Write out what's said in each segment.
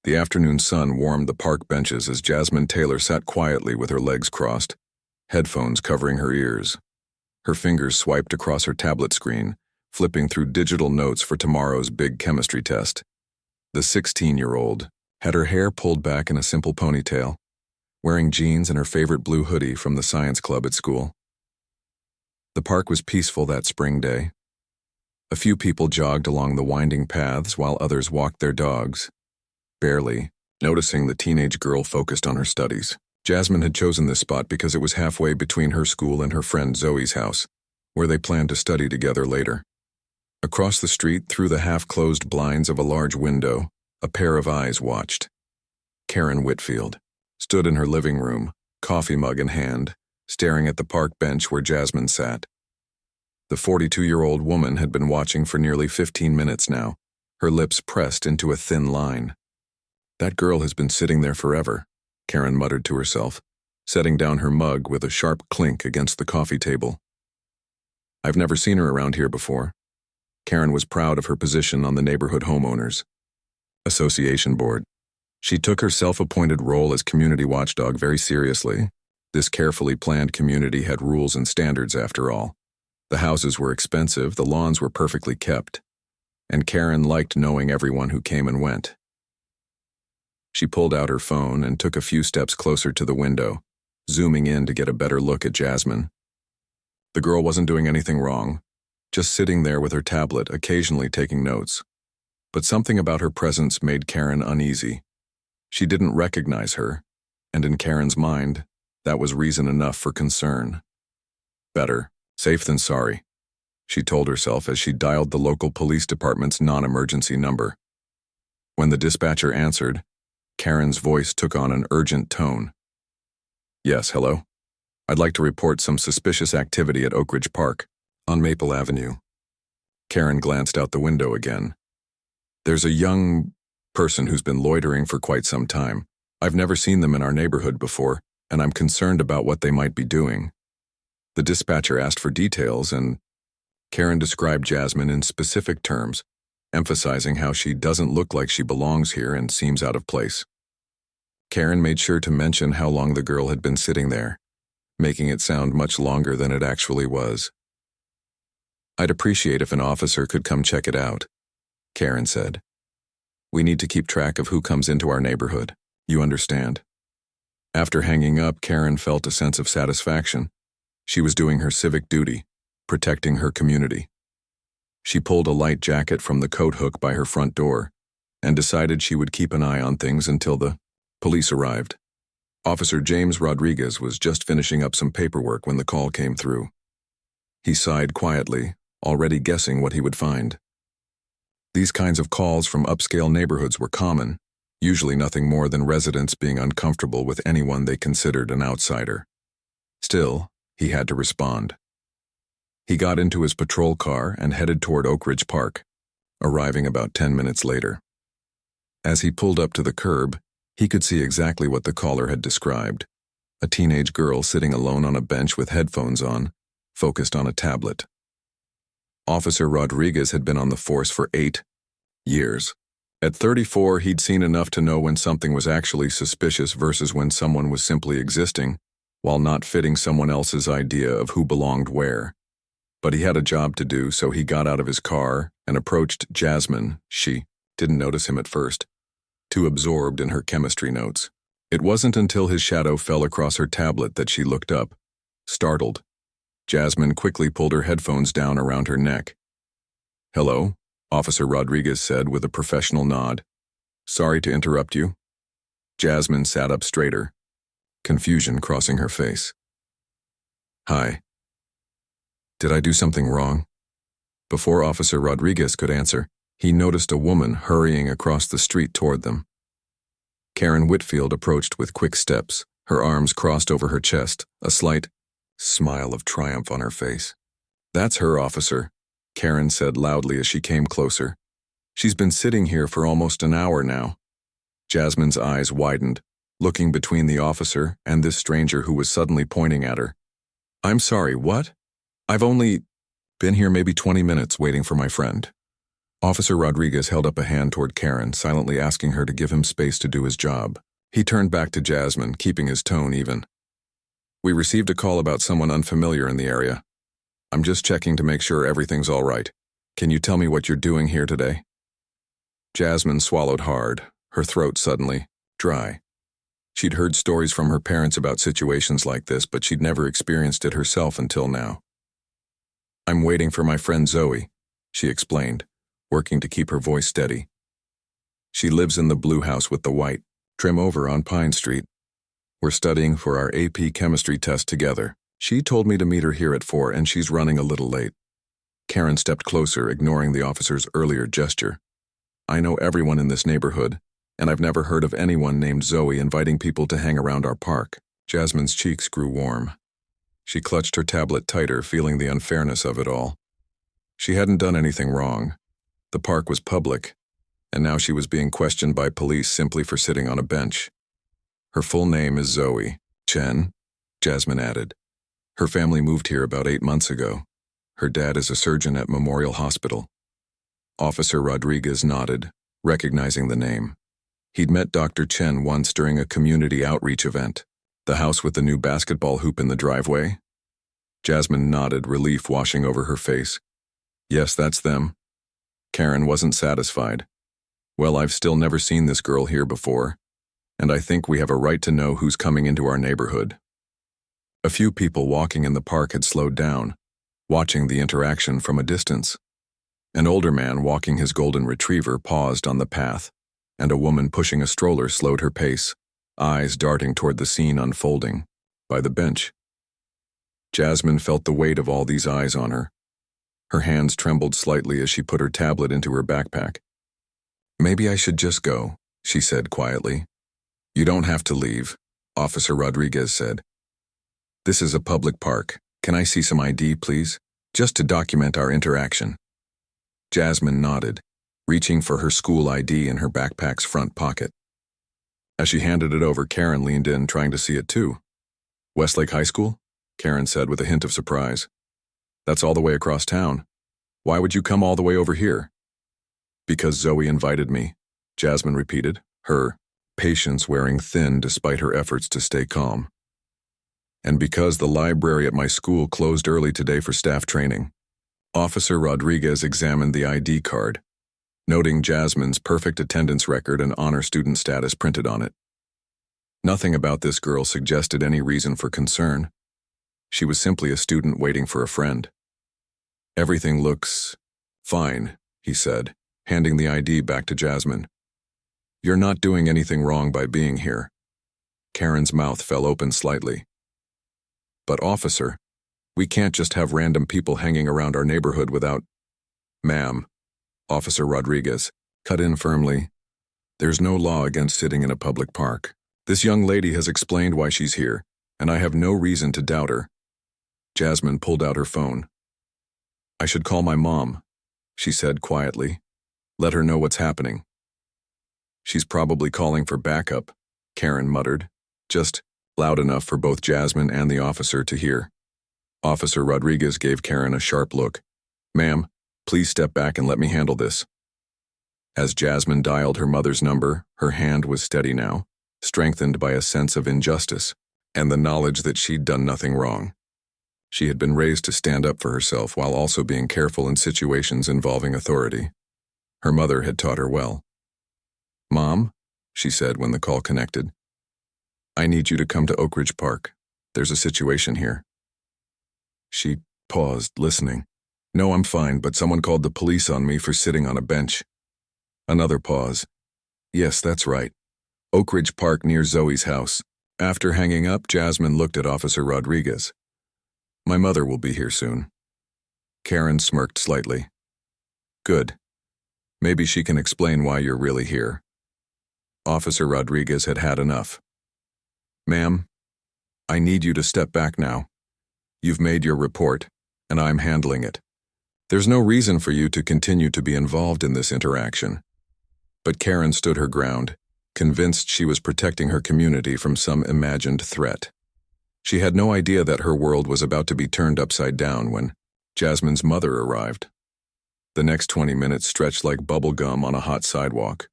The afternoon sun warmed the park benches as Jasmine Taylor sat quietly with her legs crossed, headphones covering her ears. Her fingers swiped across her tablet screen, flipping through digital notes for tomorrow's big chemistry test. The 16-year-old had her hair pulled back in a simple ponytail, wearing jeans and her favorite blue hoodie from the science club at school. The park was peaceful that spring day. A few people jogged along the winding paths while others walked their dogs, barely noticing the teenage girl focused on her studies. Jasmine had chosen this spot because it was halfway between her school and her friend Zoe's house, where they planned to study together later. Across the street, through the half-closed blinds of a large window, a pair of eyes watched. Karen Whitfield stood in her living room, coffee mug in hand, staring at the park bench where Jasmine sat. The 42-year-old woman had been watching for nearly 15 minutes now, her lips pressed into a thin line. "That girl has been sitting there forever," Karen muttered to herself, setting down her mug with a sharp clink against the coffee table. "I've never seen her around here before." Karen was proud of her position on the neighborhood homeowners association board. She took her self-appointed role as community watchdog very seriously. This carefully planned community had rules and standards after all. The houses were expensive, the lawns were perfectly kept, and Karen liked knowing everyone who came and went. She pulled out her phone and took a few steps closer to the window, zooming in to get a better look at Jasmine. The girl wasn't doing anything wrong, just sitting there with her tablet, occasionally taking notes. But something about her presence made Karen uneasy. She didn't recognize her, and in Karen's mind, that was reason enough for concern. Better safe than sorry, she told herself as she dialed the local police department's non-emergency number. When the dispatcher answered, Karen's voice took on an urgent tone. "Yes, hello? I'd like to report some suspicious activity at Oak Ridge Park, on Maple Avenue." Karen glanced out the window again. "There's a young person who's been loitering for quite some time. I've never seen them in our neighborhood before, and I'm concerned about what they might be doing." The dispatcher asked for details, and Karen described Jasmine in specific terms, emphasizing how she doesn't look like she belongs here and seems out of place. Karen made sure to mention how long the girl had been sitting there, making it sound much longer than it actually was. "I'd appreciate if an officer could come check it out," Karen said. "We need to keep track of who comes into our neighborhood, you understand." After hanging up, Karen felt a sense of satisfaction. She was doing her civic duty, protecting her community. She pulled a light jacket from the coat hook by her front door and decided she would keep an eye on things until the police arrived. Officer James Rodriguez was just finishing up some paperwork when the call came through. He sighed quietly, already guessing what he would find. These kinds of calls from upscale neighborhoods were common, usually nothing more than residents being uncomfortable with anyone they considered an outsider. Still, he had to respond. He got into his patrol car and headed toward Oak Ridge Park, arriving about 10 minutes later. As he pulled up to the curb, he could see exactly what the caller had described: a teenage girl sitting alone on a bench with headphones on, focused on a tablet. Officer Rodriguez had been on the force for 8 years. At 34, he'd seen enough to know when something was actually suspicious versus when someone was simply existing, while not fitting someone else's idea of who belonged where. But he had a job to do, so he got out of his car and approached Jasmine. She didn't notice him at first, too absorbed in her chemistry notes. It wasn't until his shadow fell across her tablet that she looked up, startled. Jasmine quickly pulled her headphones down around her neck. "Hello," Officer Rodriguez said with a professional nod. "Sorry to interrupt you." Jasmine sat up straighter, confusion crossing her face. "Hi. Did I do something wrong?" Before Officer Rodriguez could answer, he noticed a woman hurrying across the street toward them. Karen Whitfield approached with quick steps, her arms crossed over her chest, a slight smile of triumph on her face. "That's her, officer," Karen said loudly as she came closer. "She's been sitting here for almost an hour now." Jasmine's eyes widened, looking between the officer and this stranger who was suddenly pointing at her. "I'm sorry, what? I've only been here maybe 20 minutes waiting for my friend." Officer Rodriguez held up a hand toward Karen, silently asking her to give him space to do his job. He turned back to Jasmine, keeping his tone even. We received a call about someone unfamiliar in the area. I'm just checking to make sure everything's all right. Can you tell me what you're doing here today? Jasmine swallowed hard, her throat suddenly dry. She'd heard stories from her parents about situations like this, but she'd never experienced it herself until now. I'm waiting for my friend Zoe, she explained, working to keep her voice steady. She lives in the blue house with the white trim over on Pine Street. We're studying for our AP chemistry test together. She told me to meet her here at 4 and she's running a little late. Karen stepped closer, ignoring the officer's earlier gesture. I know everyone in this neighborhood, and I've never heard of anyone named Zoe inviting people to hang around our park. Jasmine's cheeks grew warm. She clutched her tablet tighter, feeling the unfairness of it all. She hadn't done anything wrong. The park was public, and now she was being questioned by police simply for sitting on a bench. Her full name is Zoe Chen, Jasmine added. Her family moved here about 8 months ago. Her dad is a surgeon at Memorial Hospital. Officer Rodriguez nodded, recognizing the name. He'd met Dr. Chen once during a community outreach event. The house with the new basketball hoop in the driveway? Jasmine nodded, relief washing over her face. Yes, that's them. Karen wasn't satisfied. Well, I've still never seen this girl here before, and I think we have a right to know who's coming into our neighborhood. A few people walking in the park had slowed down, watching the interaction from a distance. An older man walking his golden retriever paused on the path, and a woman pushing a stroller slowed her pace, eyes darting toward the scene unfolding by the bench. Jasmine felt the weight of all these eyes on her. Her hands trembled slightly as she put her tablet into her backpack. Maybe I should just go, she said quietly. You don't have to leave, Officer Rodriguez said. This is a public park. Can I see some ID, please? Just to document our interaction. Jasmine nodded, reaching for her school ID in her backpack's front pocket. As she handed it over, Karen leaned in, trying to see it too. Westlake High School? Karen said with a hint of surprise. That's all the way across town. Why would you come all the way over here? Because Zoe invited me, Jasmine repeated, her patience wearing thin despite her efforts to stay calm. And because the library at my school closed early today for staff training. Officer Rodriguez examined the ID card, noting Jasmine's perfect attendance record and honor student status printed on it. Nothing about this girl suggested any reason for concern. She was simply a student waiting for a friend. Everything looks fine, he said, handing the ID back to Jasmine. You're not doing anything wrong by being here. Karen's mouth fell open slightly. But officer, we can't just have random people hanging around our neighborhood without... Ma'am, Officer Rodriguez cut in firmly. There's no law against sitting in a public park. This young lady has explained why she's here, and I have no reason to doubt her. Jasmine pulled out her phone. I should call my mom, she said quietly. Let her know what's happening. She's probably calling for backup, Karen muttered, just loud enough for both Jasmine and the officer to hear. Officer Rodriguez gave Karen a sharp look. Ma'am, please step back and let me handle this. As Jasmine dialed her mother's number, her hand was steady now, strengthened by a sense of injustice and the knowledge that she'd done nothing wrong. She had been raised to stand up for herself while also being careful in situations involving authority. Her mother had taught her well. Mom, she said when the call connected, I need you to come to Oak Ridge Park. There's a situation here. She paused, listening. No, I'm fine, but someone called the police on me for sitting on a bench. Another pause. Yes, that's right. Oak Ridge Park near Zoe's house. After hanging up, Jasmine looked at Officer Rodriguez. My mother will be here soon. Karen smirked slightly. Good. Maybe she can explain why you're really here. Officer Rodriguez had had enough. Ma'am, I need you to step back now. You've made your report, and I'm handling it. There's no reason for you to continue to be involved in this interaction. But Karen stood her ground, convinced she was protecting her community from some imagined threat. She had no idea that her world was about to be turned upside down when Jasmine's mother arrived. The next 20 minutes stretched like bubble gum on a hot sidewalk.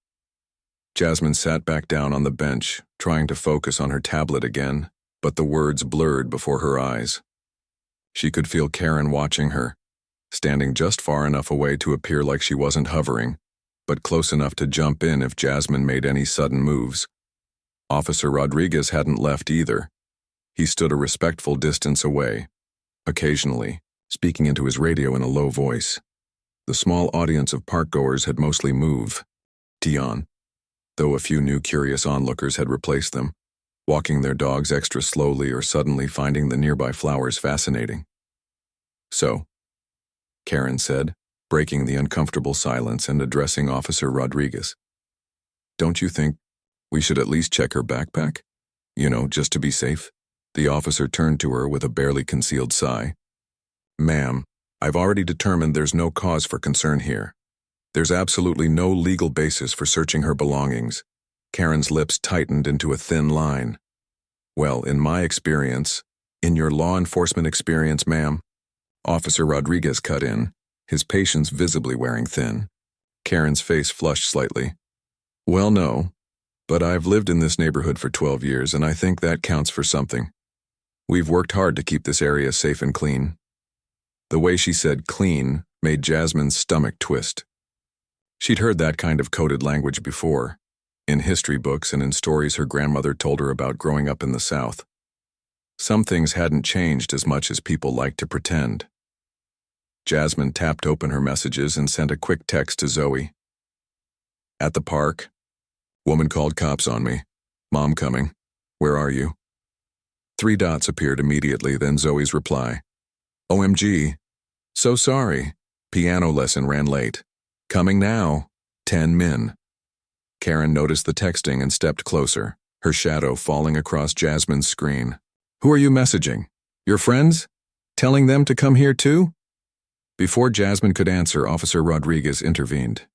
Jasmine sat back down on the bench, trying to focus on her tablet again, but the words blurred before her eyes. She could feel Karen watching her, standing just far enough away to appear like she wasn't hovering, but close enough to jump in if Jasmine made any sudden moves. Officer Rodriguez hadn't left either. He stood a respectful distance away, occasionally speaking into his radio in a low voice. The small audience of parkgoers had mostly moved on, though a few new curious onlookers had replaced them, walking their dogs extra slowly or suddenly finding the nearby flowers fascinating. "So," Karen said, breaking the uncomfortable silence and addressing Officer Rodriguez. "Don't you think we should at least check her backpack? Just to be safe?" The officer turned to her with a barely concealed sigh. "Ma'am, I've already determined there's no cause for concern here. There's absolutely no legal basis for searching her belongings." Karen's lips tightened into a thin line. "Well, in my experience, in your law enforcement experience, ma'am," Officer Rodriguez cut in, his patience visibly wearing thin. Karen's face flushed slightly. "Well, no, but I've lived in this neighborhood for 12 years, and I think that counts for something. We've worked hard to keep this area safe and clean." The way she said clean made Jasmine's stomach twist. She'd heard that kind of coded language before, in history books and in stories her grandmother told her about growing up in the South. Some things hadn't changed as much as people liked to pretend. Jasmine tapped open her messages and sent a quick text to Zoe. "At the park. Woman called cops on me. Mom coming. Where are you?" 3 dots appeared immediately, then Zoe's reply. "OMG. So sorry. Piano lesson ran late. Coming now. 10 min." Karen noticed the texting and stepped closer, her shadow falling across Jasmine's screen. "Who are you messaging? Your friends? Telling them to come here too?" Before Jasmine could answer, Officer Rodriguez intervened.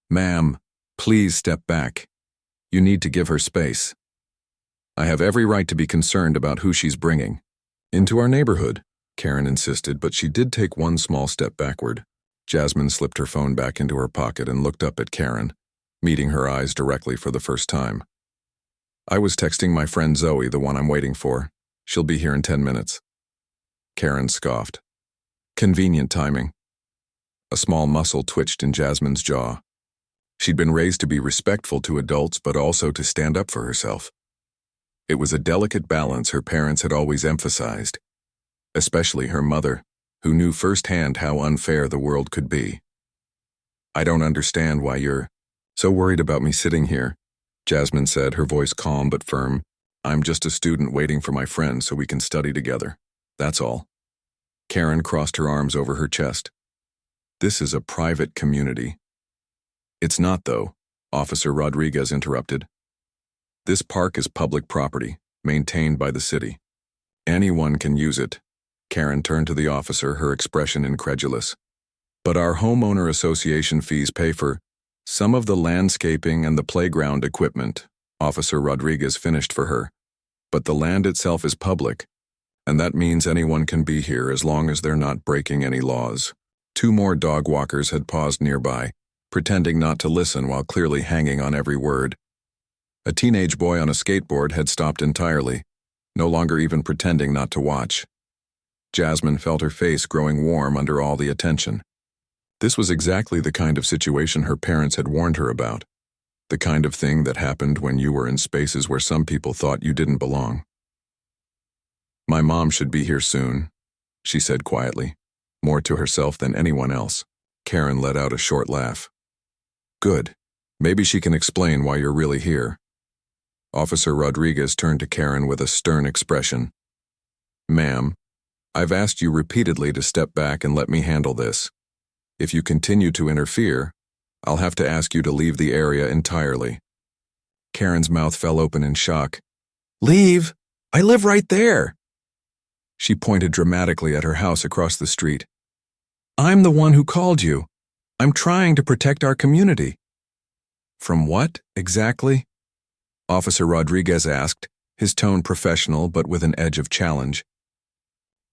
"Ma'am, please step back. You need to give her space. I have every right to be concerned about who she's bringing into our neighborhood," Karen insisted, but she did take one small step backward. Jasmine slipped her phone back into her pocket and looked up at Karen, meeting her eyes directly for the first time. "I was texting my friend Zoe, the one I'm waiting for. She'll be here in 10 minutes. Karen scoffed. Convenient timing. A small muscle twitched in Jasmine's jaw. She'd been raised to be respectful to adults, but also to stand up for herself. It was a delicate balance her parents had always emphasized, especially her mother, who knew firsthand how unfair the world could be. "I don't understand why you're so worried about me sitting here," Jasmine said, her voice calm but firm. "I'm just a student waiting for my friend so we can study together. That's all." Karen crossed her arms over her chest. "This is a private community." "It's not, though," Officer Rodriguez interrupted. "This park is public property, maintained by the city. Anyone can use it." Karen turned to the officer, her expression incredulous. "But our homeowner association fees pay for some of the landscaping and the playground equipment," Officer Rodriguez finished for her. "But the land itself is public, and that means anyone can be here as long as they're not breaking any laws." 2 more dog walkers had paused nearby, pretending not to listen while clearly hanging on every word. A teenage boy on a skateboard had stopped entirely, no longer even pretending not to watch. Jasmine felt her face growing warm under all the attention. This was exactly the kind of situation her parents had warned her about, the kind of thing that happened when you were in spaces where some people thought you didn't belong. "My mom should be here soon," she said quietly, more to herself than anyone else. Karen let out a short laugh. "Good. Maybe she can explain why you're really here." Officer Rodriguez turned to Karen with a stern expression. "Ma'am, I've asked you repeatedly to step back and let me handle this. If you continue to interfere, I'll have to ask you to leave the area entirely." Karen's mouth fell open in shock. "Leave? I live right there." She pointed dramatically at her house across the street. "I'm the one who called you. I'm trying to protect our community." "From what, exactly?" Officer Rodriguez asked, his tone professional but with an edge of challenge.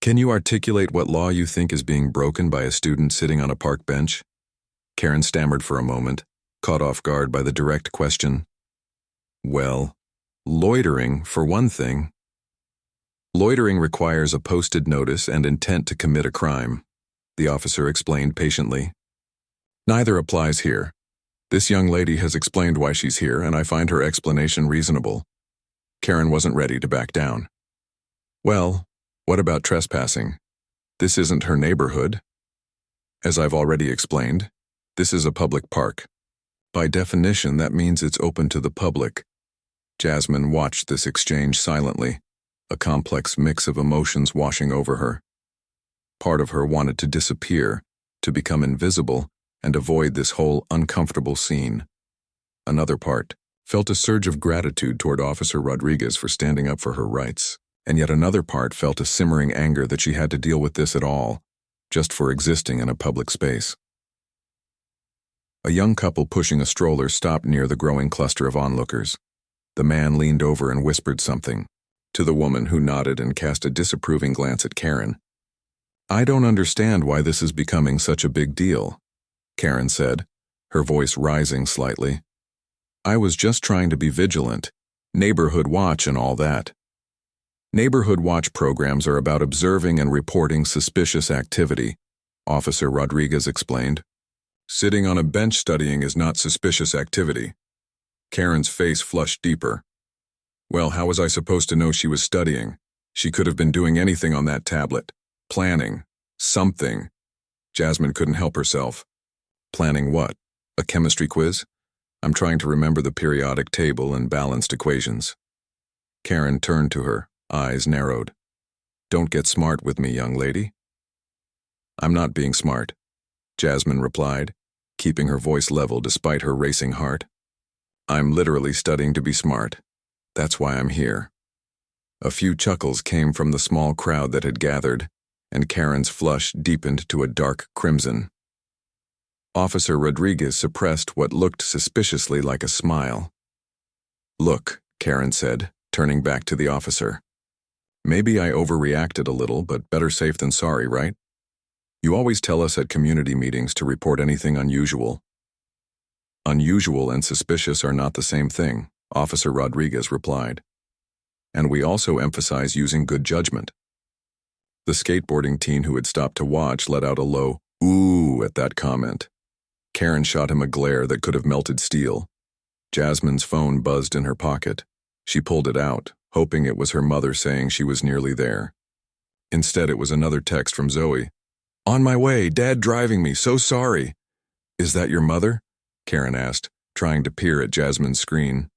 "Can you articulate what law you think is being broken by a student sitting on a park bench?" Karen stammered for a moment, caught off guard by the direct question. Well, loitering, for one thing. Loitering requires a posted notice and intent to commit a crime, the officer explained patiently. Neither applies here. This young lady has explained why she's here, and I find her explanation reasonable. Karen wasn't ready to back down. Well, what about trespassing? This isn't her neighborhood. As I've already explained, this is a public park. By definition, that means it's open to the public. Jasmine watched this exchange silently, a complex mix of emotions washing over her. Part of her wanted to disappear, to become invisible, and avoid this whole uncomfortable scene. Another part felt a surge of gratitude toward Officer Rodriguez for standing up for her rights, and yet another part felt a simmering anger that she had to deal with this at all, just for existing in a public space. A young couple pushing a stroller stopped near the growing cluster of onlookers. The man leaned over and whispered something to the woman, who nodded and cast a disapproving glance at Karen. I don't understand why this is becoming such a big deal, Karen said, her voice rising slightly. I was just trying to be vigilant, neighborhood watch and all that. Neighborhood watch programs are about observing and reporting suspicious activity, Officer Rodriguez explained. Sitting on a bench studying is not suspicious activity. Karen's face flushed deeper. Well, how was I supposed to know she was studying? She could have been doing anything on that tablet. Planning. Something. Jasmine couldn't help herself. Planning what? A chemistry quiz? I'm trying to remember the periodic table and balanced equations. Karen turned to her, eyes narrowed. Don't get smart with me, young lady. I'm not being smart, Jasmine replied, keeping her voice level despite her racing heart. I'm literally studying to be smart. That's why I'm here. A few chuckles came from the small crowd that had gathered, and Karen's flush deepened to a dark crimson. Officer Rodriguez suppressed what looked suspiciously like a smile. Look, Karen said, turning back to the officer. Maybe I overreacted a little, but better safe than sorry, right? You always tell us at community meetings to report anything unusual. Unusual and suspicious are not the same thing, Officer Rodriguez replied. And we also emphasize using good judgment. The skateboarding teen who had stopped to watch let out a low, ooh, at that comment. Karen shot him a glare that could have melted steel. Jasmine's phone buzzed in her pocket. She pulled it out, hoping it was her mother saying she was nearly there. Instead, it was another text from Zoe. On my way, Dad driving me, so sorry. Is that your mother? Karen asked, trying to peer at Jasmine's screen.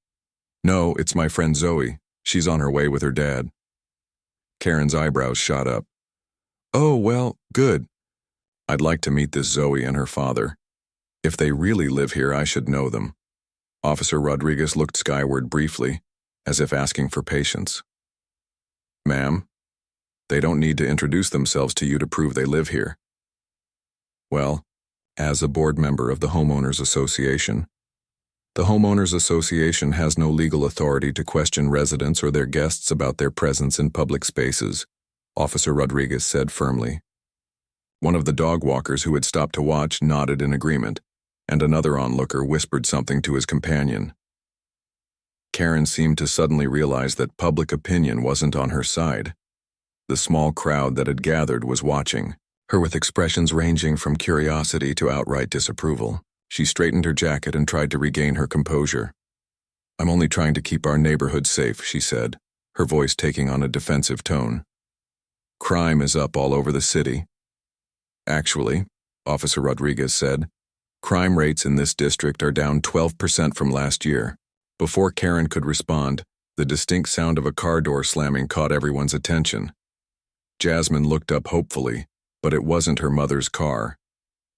No, it's my friend Zoe. She's on her way with her dad. Karen's eyebrows shot up. Oh, well, good. I'd like to meet this Zoe and her father. If they really live here, I should know them. Officer Rodriguez looked skyward briefly, as if asking for patience. Ma'am, they don't need to introduce themselves to you to prove they live here. Well, as a board member of the Homeowners Association, the Homeowners Association has no legal authority to question residents or their guests about their presence in public spaces, Officer Rodriguez said firmly. One of the dog walkers who had stopped to watch nodded in agreement, and another onlooker whispered something to his companion. Karen seemed to suddenly realize that public opinion wasn't on her side. The small crowd that had gathered was watching, her with expressions ranging from curiosity to outright disapproval. She straightened her jacket and tried to regain her composure. I'm only trying to keep our neighborhood safe, she said, her voice taking on a defensive tone. Crime is up all over the city. Actually, Officer Rodriguez said, crime rates in this district are down 12% from last year. Before Karen could respond, the distinct sound of a car door slamming caught everyone's attention. Jasmine looked up hopefully, but it wasn't her mother's car.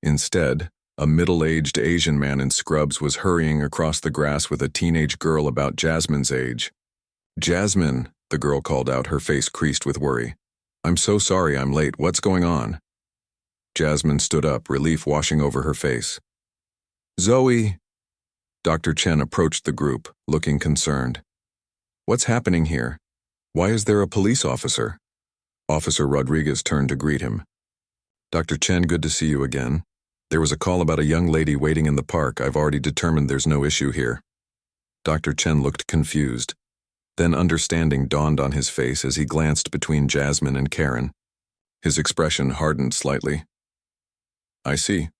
Instead, a middle-aged Asian man in scrubs was hurrying across the grass with a teenage girl about Jasmine's age. Jasmine, the girl called out, her face creased with worry. I'm so sorry I'm late. What's going on? Jasmine stood up, relief washing over her face. Zoe! Dr. Chen approached the group, looking concerned. What's happening here? Why is there a police officer? Officer Rodriguez turned to greet him. Dr. Chen, good to see you again. There was a call about a young lady waiting in the park. I've already determined there's no issue here. Dr. Chen looked confused. Then understanding dawned on his face as he glanced between Jasmine and Karen. His expression hardened slightly. I see.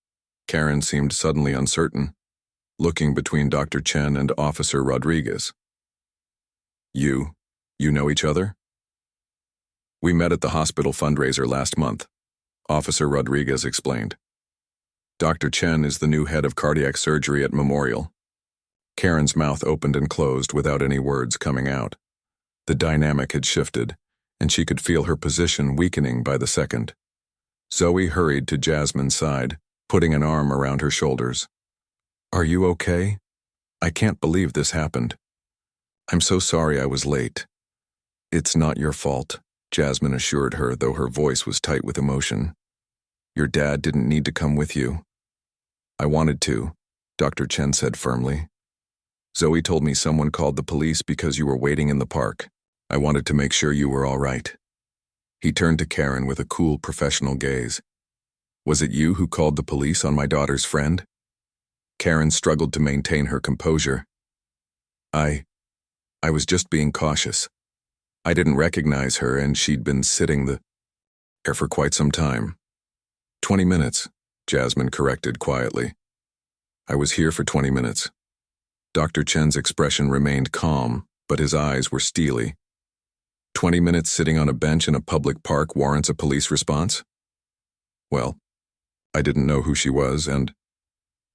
Karen seemed suddenly uncertain, looking between Dr. Chen and Officer Rodriguez. You know each other? We met at the hospital fundraiser last month, Officer Rodriguez explained. Dr. Chen is the new head of cardiac surgery at Memorial. Karen's mouth opened and closed without any words coming out. The dynamic had shifted, and she could feel her position weakening by the second. Zoe hurried to Jasmine's side, putting an arm around her shoulders. Are you okay? I can't believe this happened. I'm so sorry I was late. It's not your fault, Jasmine assured her, though her voice was tight with emotion. Your dad didn't need to come with you. I wanted to, Dr. Chen said firmly. Zoe told me someone called the police because you were waiting in the park. I wanted to make sure you were all right. He turned to Karen with a cool, professional gaze. Was it you who called the police on my daughter's friend? Karen struggled to maintain her composure. I was just being cautious. I didn't recognize her, and she'd been sitting there for quite some time. 20 minutes, Jasmine corrected quietly. I was here for 20 minutes. Dr. Chen's expression remained calm, but his eyes were steely. 20 minutes sitting on a bench in a public park warrants a police response? Well, I didn't know who she was, and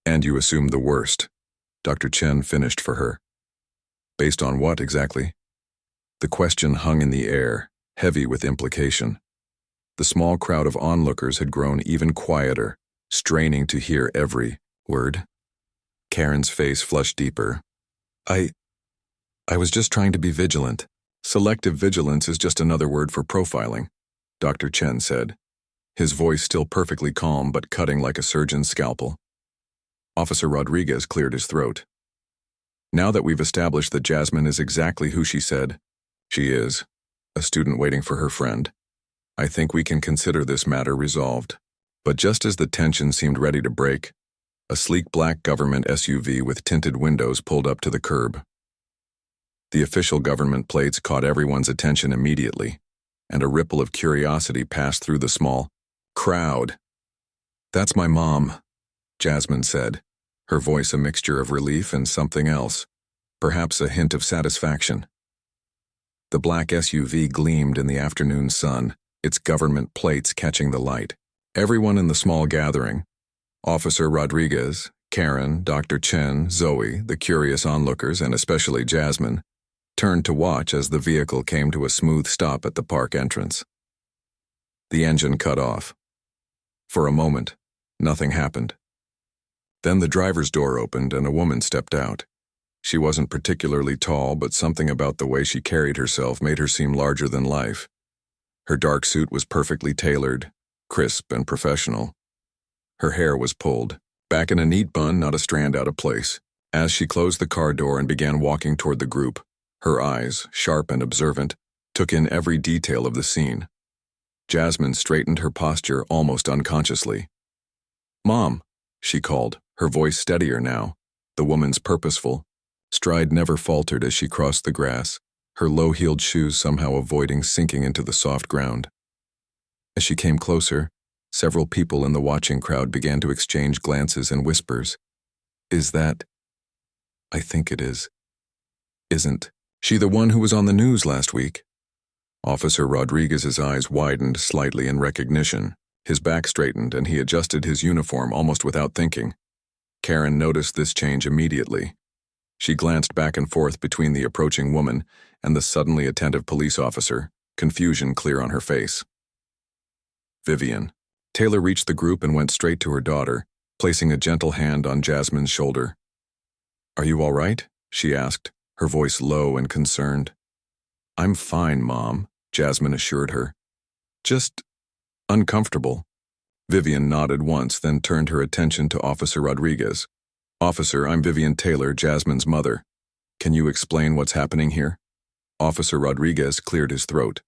you assumed the worst. Dr. Chen finished for her. Based on what, exactly? The question hung in the air, heavy with implication. The small crowd of onlookers had grown even quieter, straining to hear every word. Karen's face flushed deeper. I was just trying to be vigilant. Selective vigilance is just another word for profiling, Dr. Chen said, his voice still perfectly calm but cutting like a surgeon's scalpel. Officer Rodriguez cleared his throat. Now that we've established that Jasmine is exactly who she said she is, a student waiting for her friend, I think we can consider this matter resolved. But just as the tension seemed ready to break, a sleek black government SUV with tinted windows pulled up to the curb. The official government plates caught everyone's attention immediately, and a ripple of curiosity passed through the small crowd. That's my mom, Jasmine said, her voice a mixture of relief and something else, perhaps a hint of satisfaction. The black SUV gleamed in the afternoon sun, its government plates catching the light. Everyone in the small gathering, Officer Rodriguez, Karen, Dr. Chen, Zoe, the curious onlookers, and especially Jasmine, turned to watch as the vehicle came to a smooth stop at the park entrance. The engine cut off. For a moment, nothing happened. Then the driver's door opened and a woman stepped out. She wasn't particularly tall, but something about the way she carried herself made her seem larger than life. Her dark suit was perfectly tailored, crisp and professional. Her hair was pulled, back in a neat bun, not a strand out of place. As she closed the car door and began walking toward the group, her eyes, sharp and observant, took in every detail of the scene. Jasmine straightened her posture almost unconsciously. "Mom," she called, her voice steadier now, the woman's purposeful. Stride never faltered as she crossed the grass, her low-heeled shoes somehow avoiding sinking into the soft ground. As she came closer, several people in the watching crowd began to exchange glances and whispers. "Is that? I think it is. Isn't she the one who was on the news last week?" Officer Rodriguez's eyes widened slightly in recognition. His back straightened and he adjusted his uniform almost without thinking. Karen noticed this change immediately. She glanced back and forth between the approaching woman and the suddenly attentive police officer, confusion clear on her face. Vivian. Taylor reached the group and went straight to her daughter, placing a gentle hand on Jasmine's shoulder. "Are you all right?" she asked, her voice low and concerned. "I'm fine, Mom," Jasmine assured her. "Just uncomfortable." Vivian nodded once, then turned her attention to Officer Rodriguez. "Officer, I'm Vivian Taylor, Jasmine's mother. Can you explain what's happening here?" Officer Rodriguez cleared his throat.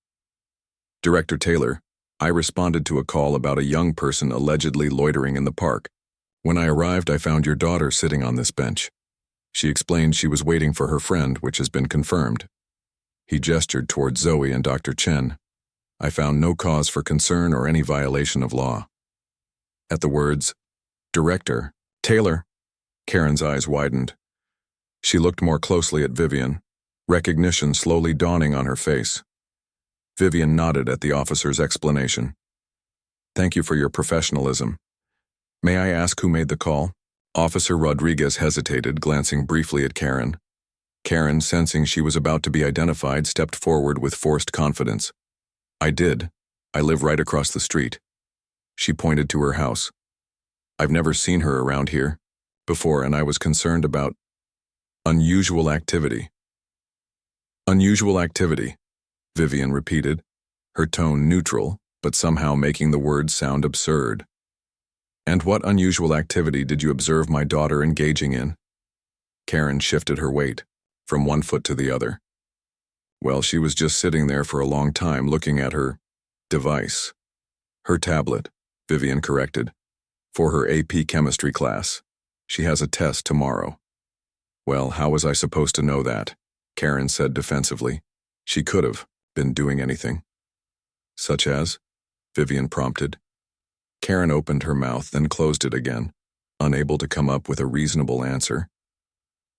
"Director Taylor, I responded to a call about a young person allegedly loitering in the park. When I arrived, I found your daughter sitting on this bench. She explained she was waiting for her friend, which has been confirmed. He gestured toward Zoe and Dr. Chen. I found no cause for concern or any violation of law. At the words, Director, Taylor, Karen's eyes widened. She looked more closely at Vivian, recognition slowly dawning on her face. Vivian nodded at the officer's explanation. Thank you for your professionalism. May I ask who made the call? Officer Rodriguez hesitated, glancing briefly at Karen. Karen, sensing she was about to be identified, stepped forward with forced confidence. I did. I live right across the street. She pointed to her house. I've never seen her around here before, and I was concerned about unusual activity. Unusual activity, Vivian repeated, her tone neutral, but somehow making the words sound absurd. And what unusual activity did you observe my daughter engaging in? Karen shifted her weight from one foot to the other. Well, she was just sitting there for a long time looking at her device. Her tablet, Vivian corrected, for her AP chemistry class. She has a test tomorrow. Well, how was I supposed to know that? Karen said defensively. She could have been doing anything. Such as? Vivian prompted. Karen opened her mouth, then closed it again, unable to come up with a reasonable answer.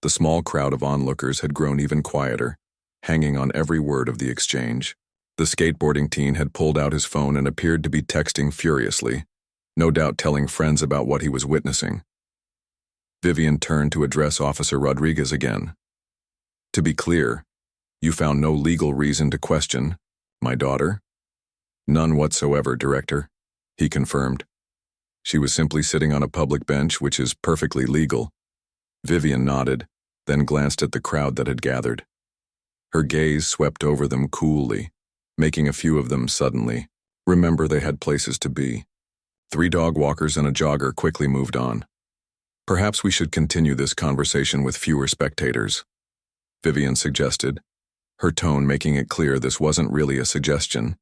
The small crowd of onlookers had grown even quieter, hanging on every word of the exchange. The skateboarding teen had pulled out his phone and appeared to be texting furiously, no doubt telling friends about what he was witnessing. Vivian turned to address Officer Rodriguez again. To be clear, you found no legal reason to question my daughter? None whatsoever, Director, he confirmed. She was simply sitting on a public bench, which is perfectly legal. Vivian nodded, then glanced at the crowd that had gathered. Her gaze swept over them coolly, making a few of them suddenly remember they had places to be. 3 dog walkers and a jogger quickly moved on. Perhaps we should continue this conversation with fewer spectators, Vivian suggested, her tone making it clear this wasn't really a suggestion.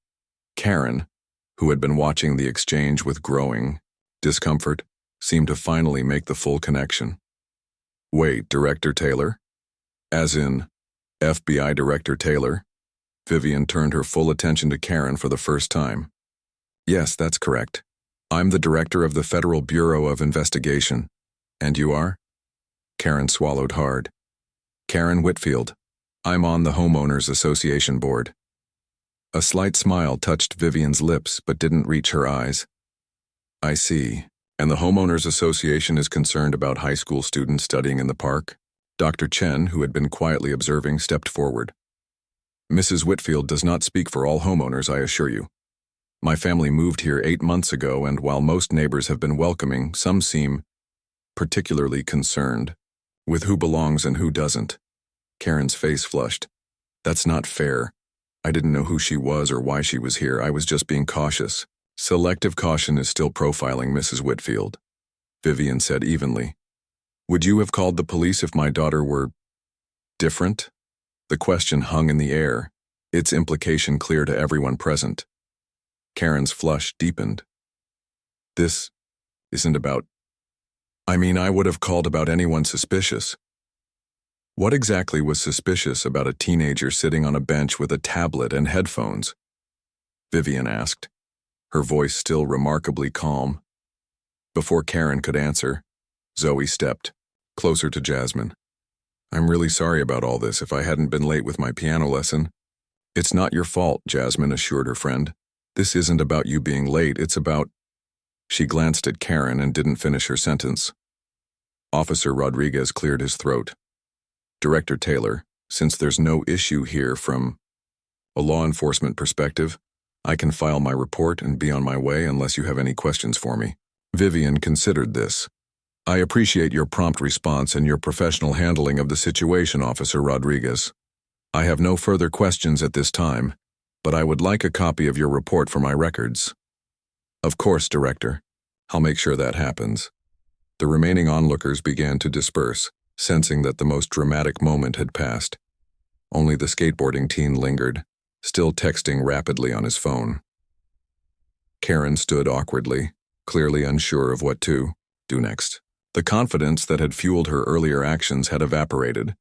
Karen, who had been watching the exchange with growing discomfort, seemed to finally make the full connection. Wait, Director Taylor? As in, FBI Director Taylor? Vivian turned her full attention to Karen for the first time. Yes, that's correct. I'm the director of the Federal Bureau of Investigation. And you are? Karen swallowed hard. Karen Whitfield. I'm on the Homeowners Association board. A slight smile touched Vivian's lips but didn't reach her eyes. I see. And the Homeowners Association is concerned about high school students studying in the park? Dr. Chen, who had been quietly observing, stepped forward. Mrs. Whitfield does not speak for all homeowners, I assure you. My family moved here 8 months ago, and while most neighbors have been welcoming, some seem particularly concerned with who belongs and who doesn't. Karen's face flushed. That's not fair. I didn't know who she was or why she was here. I was just being cautious. Selective caution is still profiling, Mrs. Whitfield, Vivian said evenly. Would you have called the police if my daughter were different? The question hung in the air, its implication clear to everyone present. Karen's flush deepened. This isn't about... I would have called about anyone suspicious. What exactly was suspicious about a teenager sitting on a bench with a tablet and headphones? Vivian asked, her voice still remarkably calm. Before Karen could answer, Zoe stepped, closer to Jasmine. I'm really sorry about all this if I hadn't been late with my piano lesson. It's not your fault, Jasmine assured her friend. This isn't about you being late, it's about... She glanced at Karen and didn't finish her sentence. Officer Rodriguez cleared his throat. Director Taylor, since there's no issue here from a law enforcement perspective, I can file my report and be on my way unless you have any questions for me. Vivian considered this. I appreciate your prompt response and your professional handling of the situation, Officer Rodriguez. I have no further questions at this time, but I would like a copy of your report for my records. Of course, Director. I'll make sure that happens. The remaining onlookers began to disperse, sensing that the most dramatic moment had passed. Only the skateboarding teen lingered, still texting rapidly on his phone. Karen stood awkwardly, clearly unsure of what to do next. The confidence that had fueled her earlier actions had evaporated,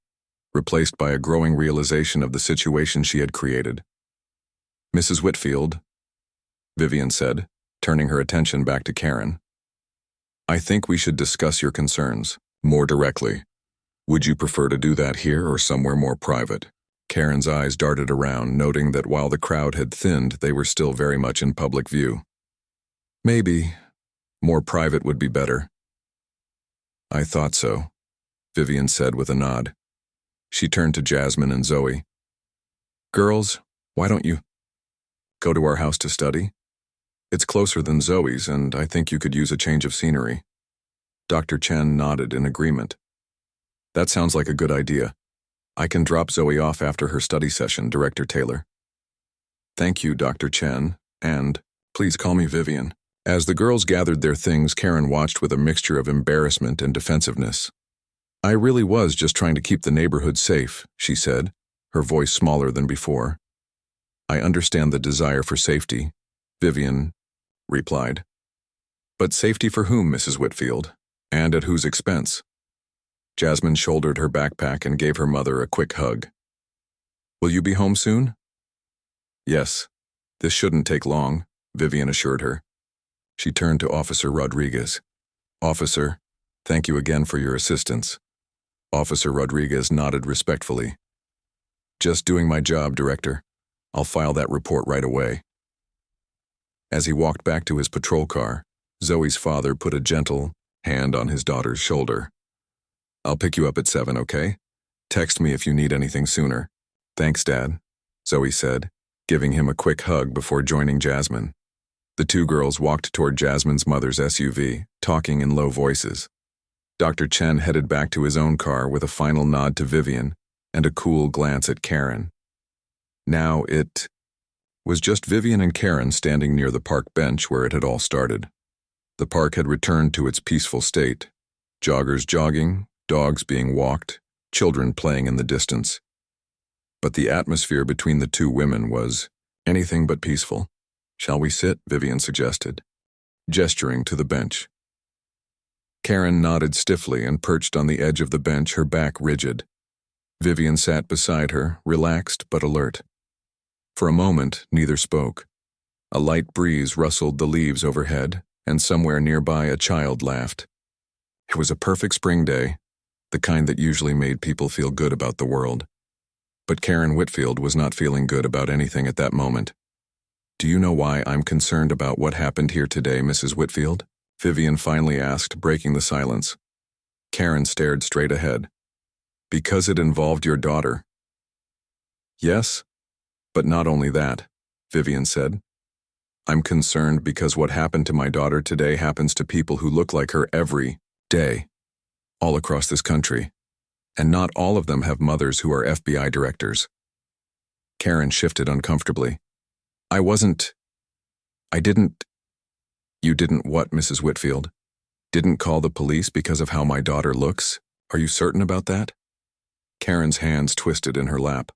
replaced by a growing realization of the situation she had created. "Mrs. Whitfield," Vivian said, turning her attention back to Karen. "I think we should discuss your concerns more directly. Would you prefer to do that here or somewhere more private?" Karen's eyes darted around, noting that while the crowd had thinned, they were still very much in public view. "Maybe more private would be better." "I thought so," Vivian said with a nod. She turned to Jasmine and Zoe. "Girls, why don't you go to our house to study? It's closer than Zoe's, and I think you could use a change of scenery." Dr. Chen nodded in agreement. "That sounds like a good idea. I can drop Zoe off after her study session, Director Taylor." "Thank you, Dr. Chen, and please call me Vivian." As the girls gathered their things, Karen watched with a mixture of embarrassment and defensiveness. "I really was just trying to keep the neighborhood safe," she said, her voice smaller than before. "I understand the desire for safety," Vivian replied. "But safety for whom, Mrs. Whitfield? And at whose expense?" Jasmine shouldered her backpack and gave her mother a quick hug. "Will you be home soon?" "Yes. This shouldn't take long," Vivian assured her. She turned to Officer Rodriguez. "Officer, thank you again for your assistance." Officer Rodriguez nodded respectfully. "Just doing my job, Director. I'll file that report right away." As he walked back to his patrol car, Zoe's father put a gentle hand on his daughter's shoulder. "I'll pick you up at 7, okay? Text me if you need anything sooner." "Thanks, Dad," Zoe said, giving him a quick hug before joining Jasmine. The two girls walked toward Jasmine's mother's SUV, talking in low voices. Dr. Chen headed back to his own car with a final nod to Vivian and a cool glance at Karen. Now it was just Vivian and Karen standing near the park bench where it had all started. The park had returned to its peaceful state. Joggers jogging, dogs being walked, children playing in the distance. But the atmosphere between the two women was anything but peaceful. "Shall we sit?" Vivian suggested, gesturing to the bench. Karen nodded stiffly and perched on the edge of the bench, her back rigid. Vivian sat beside her, relaxed but alert. For a moment, neither spoke. A light breeze rustled the leaves overhead, and somewhere nearby a child laughed. It was a perfect spring day, the kind that usually made people feel good about the world. But Karen Whitfield was not feeling good about anything at that moment. "Do you know why I'm concerned about what happened here today, Mrs. Whitfield?" Vivian finally asked, breaking the silence. Karen stared straight ahead. "Because it involved your daughter." "Yes, but not only that," Vivian said. "I'm concerned because what happened to my daughter today happens to people who look like her every day, all across this country, and not all of them have mothers who are FBI directors." Karen shifted uncomfortably. I didn't. "You didn't what, Mrs. Whitfield? Didn't call the police because of how my daughter looks? Are you certain about that?" Karen's hands twisted in her lap.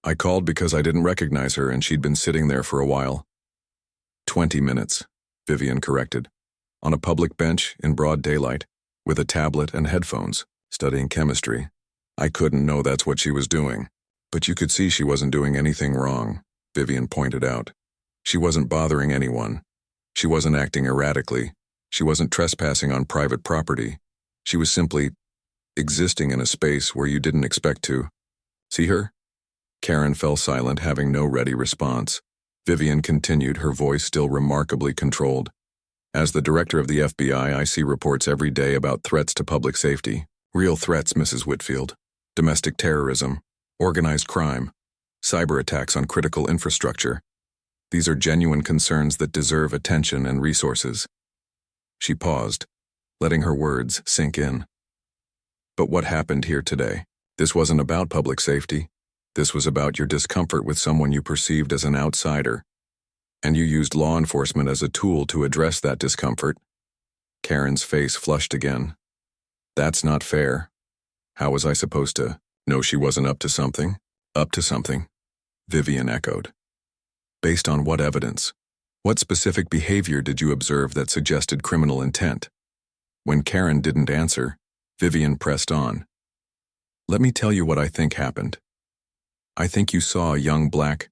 "I called because I didn't recognize her and she'd been sitting there for a while." 20 minutes, Vivian corrected. On a public bench in broad daylight, with a tablet and headphones, studying chemistry. "I couldn't know that's what she was doing. But you could see she wasn't doing anything wrong," Vivian pointed out. "She wasn't bothering anyone. She wasn't acting erratically. She wasn't trespassing on private property. She was simply existing in a space where you didn't expect to. See her?" Karen fell silent, having no ready response. Vivian continued, her voice still remarkably controlled. "As the director of the FBI, I see reports every day about threats to public safety. Real threats, Mrs. Whitfield. Domestic terrorism, organized crime, cyber attacks on critical infrastructure. These are genuine concerns that deserve attention and resources." She paused, letting her words sink in. "But what happened here today? This wasn't about public safety. This was about your discomfort with someone you perceived as an outsider. And you used law enforcement as a tool to address that discomfort." Karen's face flushed again. "That's not fair. How was I supposed to know she wasn't up to something?" "Up to something," Vivian echoed. "Based on what evidence? What specific behavior did you observe that suggested criminal intent?" When Karen didn't answer, Vivian pressed on. Let me tell you what I think happened. I think you saw a young black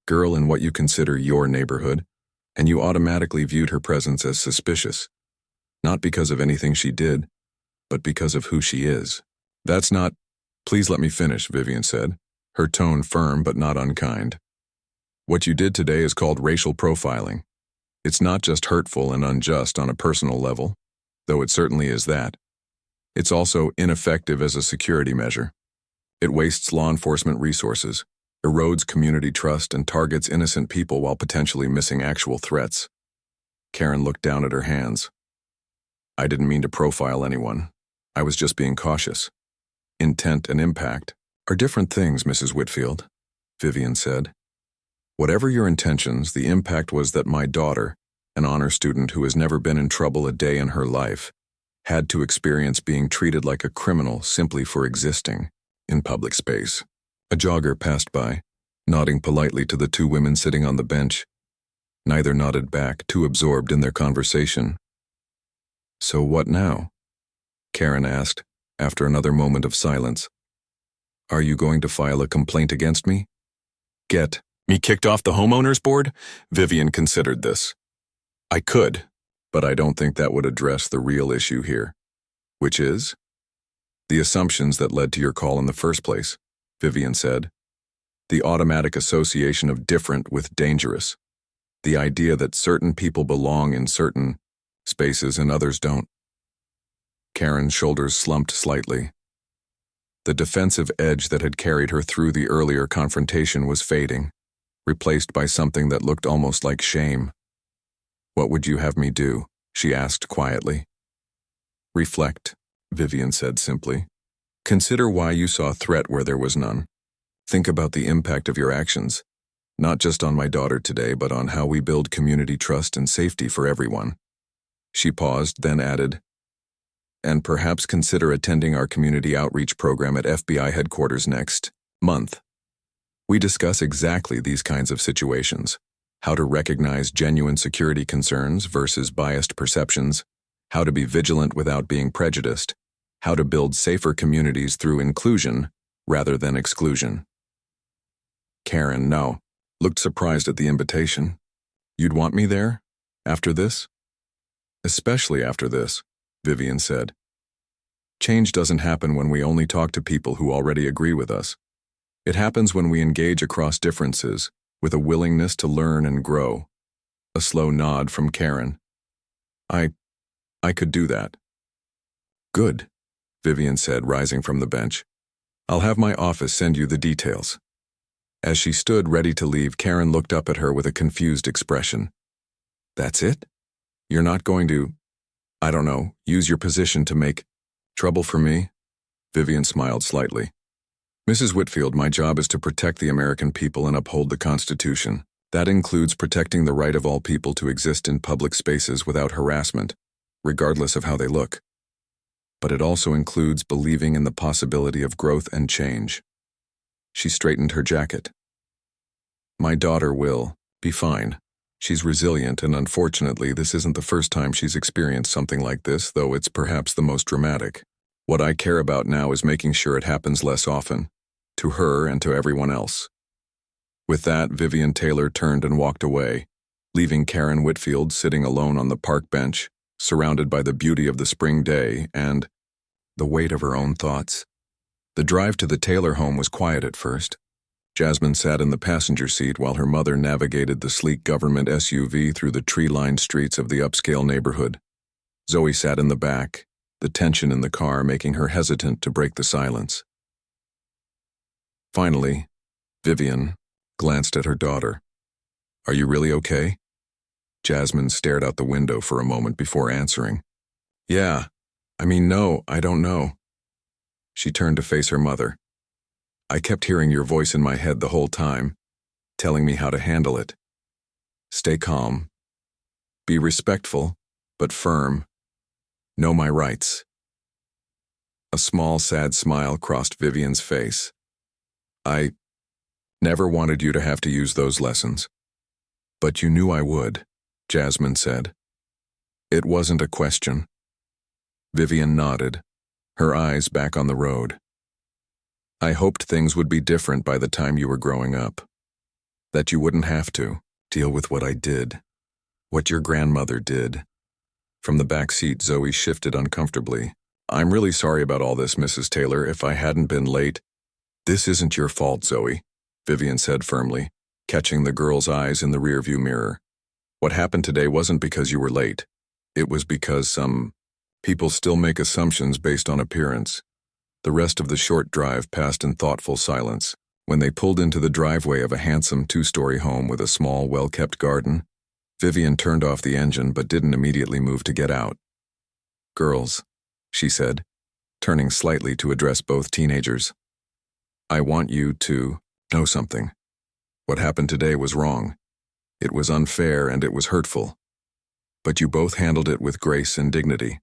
girl in what you consider your neighborhood, and you automatically viewed her presence as suspicious. Not because of anything she did, but because of who she is. That's not— Please let me finish, Vivian said, her tone firm but not unkind. What you did today is called racial profiling. It's not just hurtful and unjust on a personal level, though it certainly is that. It's also ineffective as a security measure. It wastes law enforcement resources, erodes community trust, and targets innocent people while potentially missing actual threats. Karen looked down at her hands. I didn't mean to profile anyone. I was just being cautious. Intent and impact are different things, Mrs. Whitfield, Vivian said. Whatever your intentions, the impact was that my daughter, an honor student who has never been in trouble a day in her life, had to experience being treated like a criminal simply for existing in public space. A jogger passed by, nodding politely to the two women sitting on the bench. Neither nodded back, too absorbed in their conversation. So what now? Karen asked, after another moment of silence. Are you going to file a complaint against me? Get me kicked off the homeowners board? Vivian considered this. I could, but I don't think that would address the real issue here. Which is? The assumptions that led to your call in the first place, Vivian said. The automatic association of different with dangerous. The idea that certain people belong in certain spaces and others don't. Karen's shoulders slumped slightly. The defensive edge that had carried her through the earlier confrontation was fading, replaced by something that looked almost like shame. What would you have me do? She asked quietly. Reflect, Vivian said simply. Consider why you saw threat where there was none. Think about the impact of your actions, not just on my daughter today, but on how we build community trust and safety for everyone. She paused, then added, and perhaps consider attending our community outreach program at FBI headquarters next month. We discuss exactly these kinds of situations, how to recognize genuine security concerns versus biased perceptions, how to be vigilant without being prejudiced, how to build safer communities through inclusion rather than exclusion. Karen, no, looked surprised at the invitation. You'd want me there? After this? Especially after this, Vivian said. Change doesn't happen when we only talk to people who already agree with us. It happens when we engage across differences, with a willingness to learn and grow. A slow nod from Karen. I could do that. Good, Vivian said, rising from the bench. I'll have my office send you the details. As she stood ready to leave, Karen looked up at her with a confused expression. That's it? You're not going to, I don't know, use your position to make trouble for me? Vivian smiled slightly. Mrs. Whitfield, my job is to protect the American people and uphold the Constitution. That includes protecting the right of all people to exist in public spaces without harassment, regardless of how they look. But it also includes believing in the possibility of growth and change. She straightened her jacket. My daughter will be fine. She's resilient, and unfortunately, this isn't the first time she's experienced something like this, though it's perhaps the most dramatic. What I care about now is making sure it happens less often, to her and to everyone else. With that, Vivian Taylor turned and walked away, leaving Karen Whitfield sitting alone on the park bench, surrounded by the beauty of the spring day and the weight of her own thoughts. The drive to the Taylor home was quiet at first. Jasmine sat in the passenger seat while her mother navigated the sleek government SUV through the tree-lined streets of the upscale neighborhood. Zoe sat in the back, the tension in the car making her hesitant to break the silence. Finally, Vivian glanced at her daughter. Are you really okay? Jasmine stared out the window for a moment before answering. Yeah, no, I don't know. She turned to face her mother. I kept hearing your voice in my head the whole time, telling me how to handle it. Stay calm. Be respectful, but firm. Know my rights. A small, sad smile crossed Vivian's face. I never wanted you to have to use those lessons. But you knew I would, Jasmine said. It wasn't a question. Vivian nodded, her eyes back on the road. I hoped things would be different by the time you were growing up. That you wouldn't have to deal with what I did, what your grandmother did. From the back seat, Zoe shifted uncomfortably. I'm really sorry about all this, Mrs. Taylor. If I hadn't been late. This isn't your fault, Zoe, Vivian said firmly, catching the girl's eyes in the rearview mirror. What happened today wasn't because you were late. It was because some people still make assumptions based on appearance. The rest of the short drive passed in thoughtful silence. When they pulled into the driveway of a handsome two-story home with a small, well-kept garden, Vivian turned off the engine but didn't immediately move to get out. Girls, she said, turning slightly to address both teenagers. I want you to know something. What happened today was wrong. It was unfair and it was hurtful. But you both handled it with grace and dignity.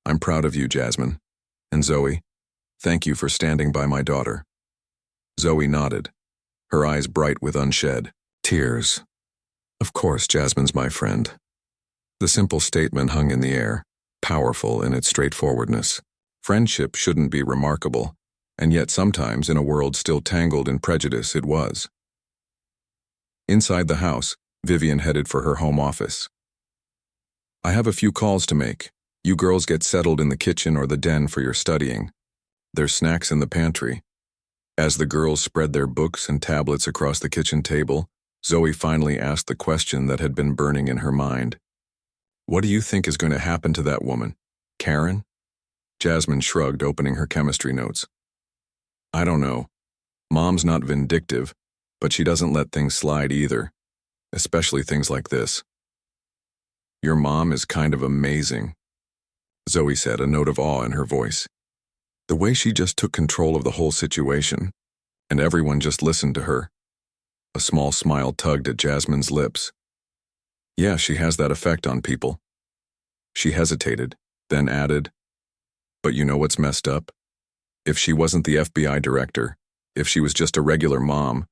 I'm proud of you, Jasmine. And Zoe, thank you for standing by my daughter. Zoe nodded, her eyes bright with unshed tears. Of course, Jasmine's my friend. The simple statement hung in the air, powerful in its straightforwardness. Friendship shouldn't be remarkable, and yet sometimes in a world still tangled in prejudice it was. Inside the house, Vivian headed for her home office. I have a few calls to make. You girls get settled in the kitchen or the den for your studying. There's snacks in the pantry. As the girls spread their books and tablets across the kitchen table, Zoe finally asked the question that had been burning in her mind. What do you think is going to happen to that woman, Karen? Jasmine shrugged, opening her chemistry notes. I don't know. Mom's not vindictive, but she doesn't let things slide either, especially things like this. Your mom is kind of amazing, Zoe said, a note of awe in her voice. The way she just took control of the whole situation, and everyone just listened to her. A small smile tugged at Jasmine's lips. Yeah, she has that effect on people. She hesitated, then added, but you know what's messed up? If she wasn't the FBI director, if she was just a regular mom,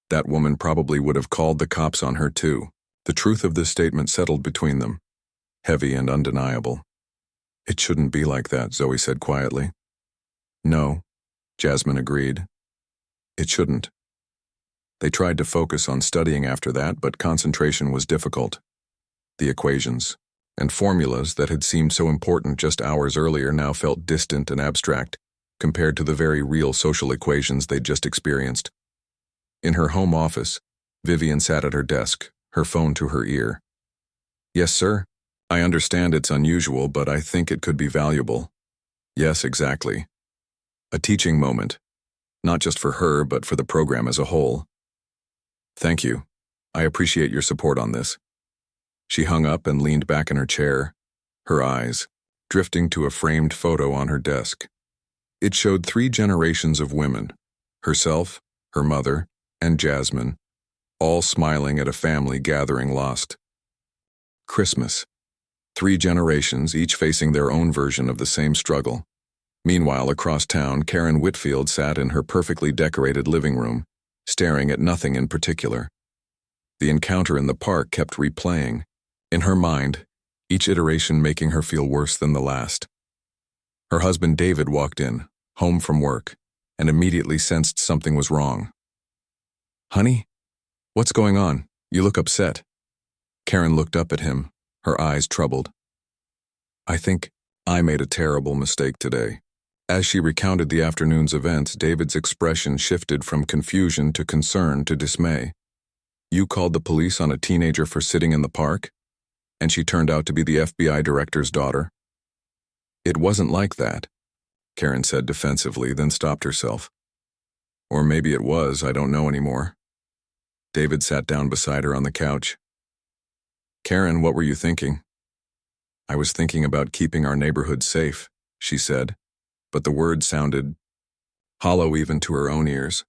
that woman probably would have called the cops on her too. The truth of this statement settled between them, heavy and undeniable. It shouldn't be like that, Zoe said quietly. No, Jasmine agreed. It shouldn't. They tried to focus on studying after that, but concentration was difficult. The equations and formulas that had seemed so important just hours earlier now felt distant and abstract compared to the very real social equations they'd just experienced. In her home office, Vivian sat at her desk, her phone to her ear. Yes, sir. I understand it's unusual, but I think it could be valuable. Yes, exactly. A teaching moment, not just for her, but for the program as a whole. Thank you. I appreciate your support on this. She hung up and leaned back in her chair, her eyes drifting to a framed photo on her desk. It showed 3 generations of women, herself, her mother, and Jasmine, all smiling at a family gathering lost. Christmas. 3 generations, each facing their own version of the same struggle. Meanwhile, across town, Karen Whitfield sat in her perfectly decorated living room, staring at nothing in particular. The encounter in the park kept replaying, in her mind, each iteration making her feel worse than the last. Her husband David walked in, home from work, and immediately sensed something was wrong. Honey? What's going on? You look upset. Karen looked up at him, her eyes troubled. I think I made a terrible mistake today. As she recounted the afternoon's events, David's expression shifted from confusion to concern to dismay. You called the police on a teenager for sitting in the park? And she turned out to be the FBI director's daughter? It wasn't like that, Karen said defensively, then stopped herself. Or maybe it was, I don't know anymore. David sat down beside her on the couch. Karen, what were you thinking? I was thinking about keeping our neighborhood safe, she said, but the words sounded hollow even to her own ears.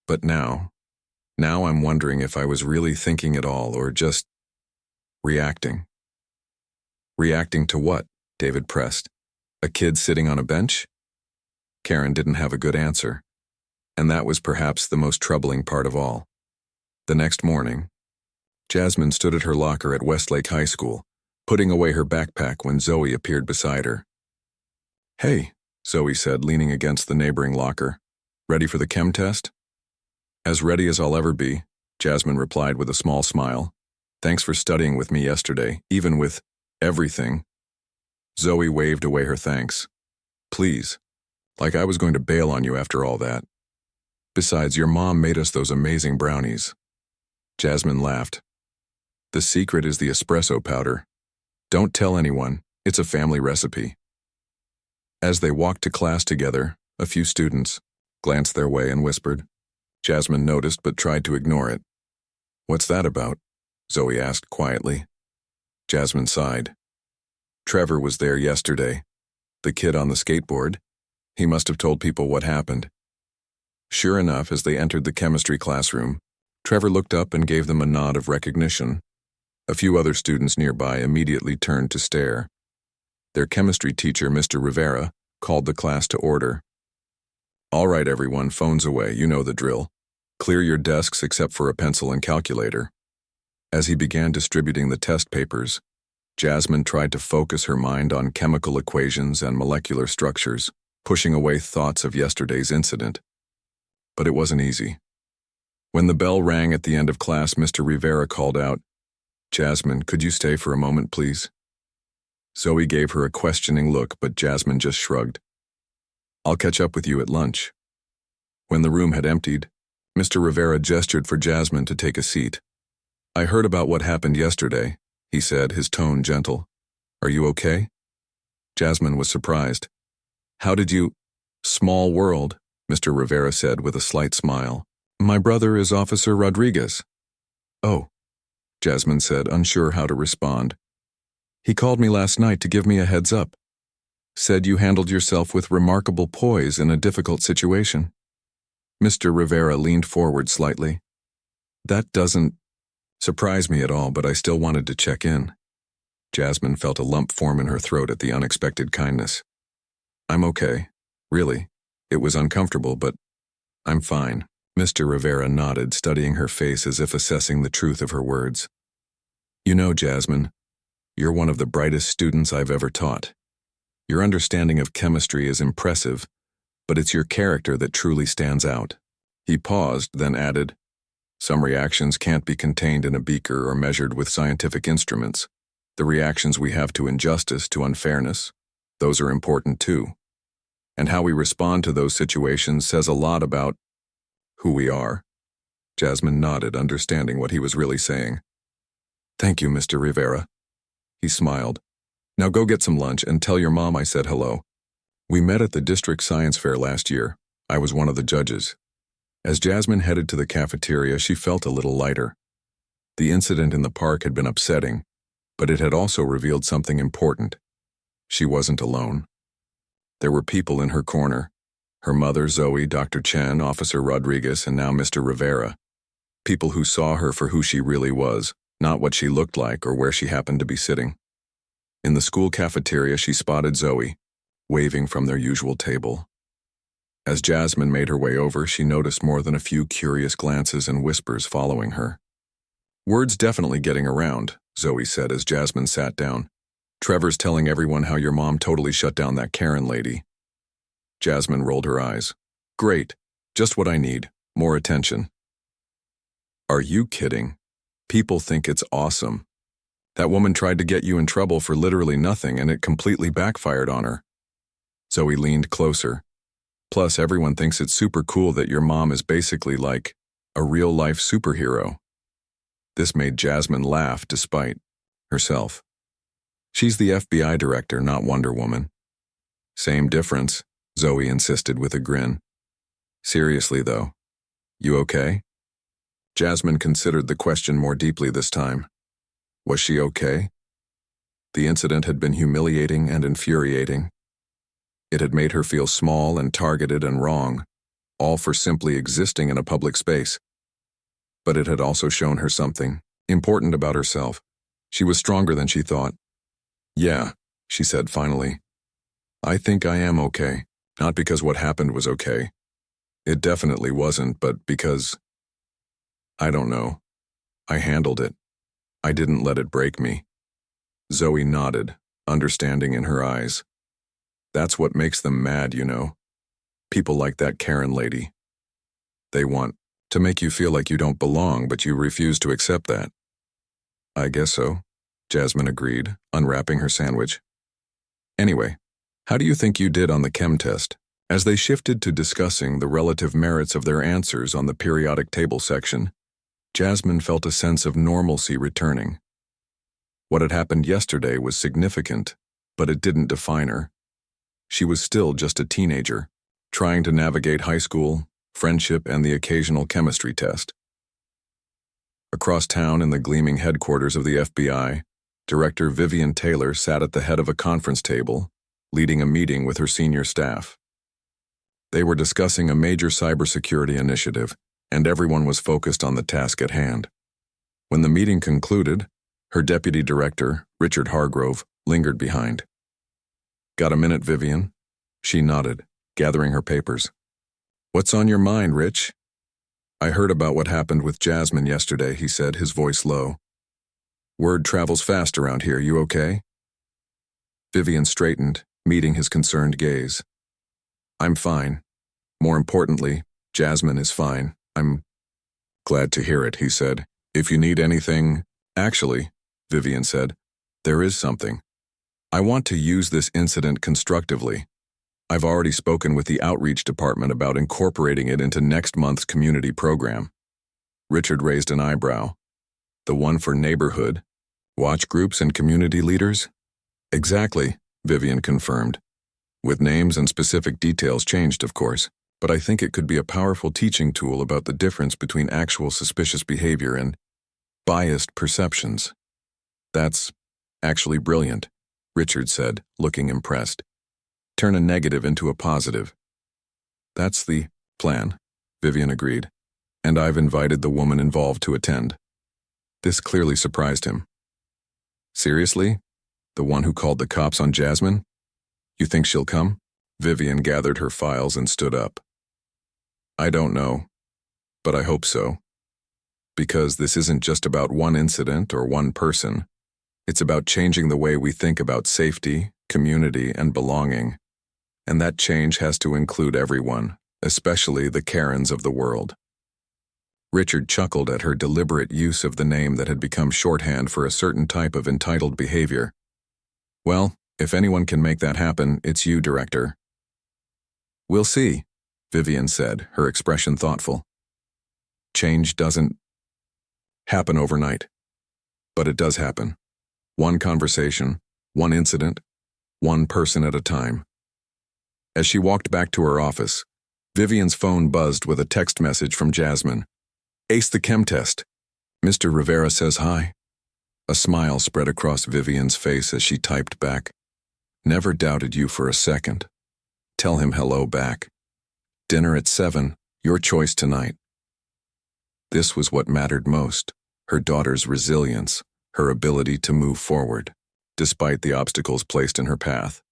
But now I'm wondering if I was really thinking at all or just reacting. Reacting to what? David pressed. A kid sitting on a bench? Karen didn't have a good answer, and that was perhaps the most troubling part of all. The next morning, Jasmine stood at her locker at Westlake High School, putting away her backpack when Zoe appeared beside her. Hey, Zoe said, leaning against the neighboring locker. Ready for the chem test? As ready as I'll ever be, Jasmine replied with a small smile. Thanks for studying with me yesterday, even with everything. Zoe waved away her thanks. Please. Like I was going to bail on you after all that. Besides, your mom made us those amazing brownies. Jasmine laughed. The secret is the espresso powder. Don't tell anyone, it's a family recipe. As they walked to class together, a few students glanced their way and whispered. Jasmine noticed but tried to ignore it. What's that about? Zoe asked quietly. Jasmine sighed. Trevor was there yesterday. The kid on the skateboard. He must have told people what happened. Sure enough, as they entered the chemistry classroom, Trevor looked up and gave them a nod of recognition. A few other students nearby immediately turned to stare. Their chemistry teacher, Mr. Rivera, called the class to order. All right, everyone, phones away, you know the drill. Clear your desks except for a pencil and calculator. As he began distributing the test papers, Jasmine tried to focus her mind on chemical equations and molecular structures, pushing away thoughts of yesterday's incident. But it wasn't easy. When the bell rang at the end of class, Mr. Rivera called out, Jasmine, could you stay for a moment, please? Zoe gave her a questioning look, but Jasmine just shrugged. I'll catch up with you at lunch. When the room had emptied, Mr. Rivera gestured for Jasmine to take a seat. I heard about what happened yesterday, he said, his tone gentle. Are you okay? Jasmine was surprised. How did you... Small world, Mr. Rivera said with a slight smile. My brother is Officer Rodriguez. Oh, Jasmine said, unsure how to respond. He called me last night to give me a heads up. Said you handled yourself with remarkable poise in a difficult situation. Mr. Rivera leaned forward slightly. That doesn't surprise me at all, but I still wanted to check in. Jasmine felt a lump form in her throat at the unexpected kindness. I'm okay. Really. It was uncomfortable, but I'm fine. Mr. Rivera nodded, studying her face as if assessing the truth of her words. You know, Jasmine, you're one of the brightest students I've ever taught. Your understanding of chemistry is impressive, but it's your character that truly stands out. He paused, then added, Some reactions can't be contained in a beaker or measured with scientific instruments. The reactions we have to injustice, to unfairness, those are important too. And how we respond to those situations says a lot about who we are. Jasmine nodded, understanding what he was really saying. Thank you, Mr. Rivera. He smiled. Now go get some lunch and tell your mom I said hello. We met at the district science fair last year. I was one of the judges. As Jasmine headed to the cafeteria, she felt a little lighter. The incident in the park had been upsetting, but it had also revealed something important. She wasn't alone. There were people in her corner. Her mother, Zoe, Dr. Chen, Officer Rodriguez, and now Mr. Rivera. People who saw her for who she really was, not what she looked like or where she happened to be sitting. In the school cafeteria, she spotted Zoe, waving from their usual table. As Jasmine made her way over, she noticed more than a few curious glances and whispers following her. Word's definitely getting around, Zoe said as Jasmine sat down. Trevor's telling everyone how your mom totally shut down that Karen lady. Jasmine rolled her eyes. Great. Just what I need. More attention. Are you kidding? People think it's awesome. That woman tried to get you in trouble for literally nothing, and it completely backfired on her. Zoe leaned closer. Plus, everyone thinks it's super cool that your mom is basically like a real-life superhero. This made Jasmine laugh despite herself. She's the FBI director, not Wonder Woman. Same difference, Zoe insisted with a grin. Seriously, though, you okay? Jasmine considered the question more deeply this time. Was she okay? The incident had been humiliating and infuriating. It had made her feel small and targeted and wrong, all for simply existing in a public space. But it had also shown her something important about herself. She was stronger than she thought. Yeah, she said finally. I think I am okay, not because what happened was okay. It definitely wasn't, but because, I don't know, I handled it. I didn't let it break me. Zoe nodded, understanding in her eyes. That's what makes them mad, you know. People like that Karen lady. They want to make you feel like you don't belong, but you refuse to accept that. I guess so, Jasmine agreed, unwrapping her sandwich. Anyway, how do you think you did on the chem test? As they shifted to discussing the relative merits of their answers on the periodic table section, Jasmine felt a sense of normalcy returning. What had happened yesterday was significant, but it didn't define her. She was still just a teenager, trying to navigate high school, friendship, and the occasional chemistry test. Across town in the gleaming headquarters of the FBI, Director Vivian Taylor sat at the head of a conference table, leading a meeting with her senior staff. They were discussing a major cybersecurity initiative, and everyone was focused on the task at hand. When the meeting concluded, her deputy director, Richard Hargrove, lingered behind. "Got a minute, Vivian?" She nodded, gathering her papers. "What's on your mind, Rich?" "I heard about what happened with Jasmine yesterday," he said, his voice low. "Word travels fast around here, you okay?" Vivian straightened, meeting his concerned gaze. "I'm fine. More importantly, Jasmine is fine. I'm glad to hear it," he said. "If you need anything—" "Actually," Vivian said, "there is something. I want to use this incident constructively. I've already spoken with the outreach department about incorporating it into next month's community program." Richard raised an eyebrow. "The one for neighborhood, watch groups and community leaders?" "Exactly," Vivian confirmed. "With names and specific details changed, of course, but I think it could be a powerful teaching tool about the difference between actual suspicious behavior and biased perceptions." "That's actually brilliant," Richard said, looking impressed. "Turn a negative into a positive." "That's the plan," Vivian agreed, "and I've invited the woman involved to attend." This clearly surprised him. "Seriously? The one who called the cops on Jasmine? You think she'll come?" Vivian gathered her files and stood up. "I don't know, but I hope so. Because this isn't just about one incident or one person. It's about changing the way we think about safety, community, and belonging. And that change has to include everyone, especially the Karens of the world." Richard chuckled at her deliberate use of the name that had become shorthand for a certain type of entitled behavior. "Well, if anyone can make that happen, it's you, Director." "We'll see," Vivian said, her expression thoughtful. "Change doesn't happen overnight. But it does happen. One conversation, one incident, one person at a time." As she walked back to her office, Vivian's phone buzzed with a text message from Jasmine. "Ace the chem test. Mr. Rivera says hi." A smile spread across Vivian's face as she typed back. "Never doubted you for a second. Tell him hello back. Dinner at 7, your choice tonight." This was what mattered most, her daughter's resilience, her ability to move forward, despite the obstacles placed in her path.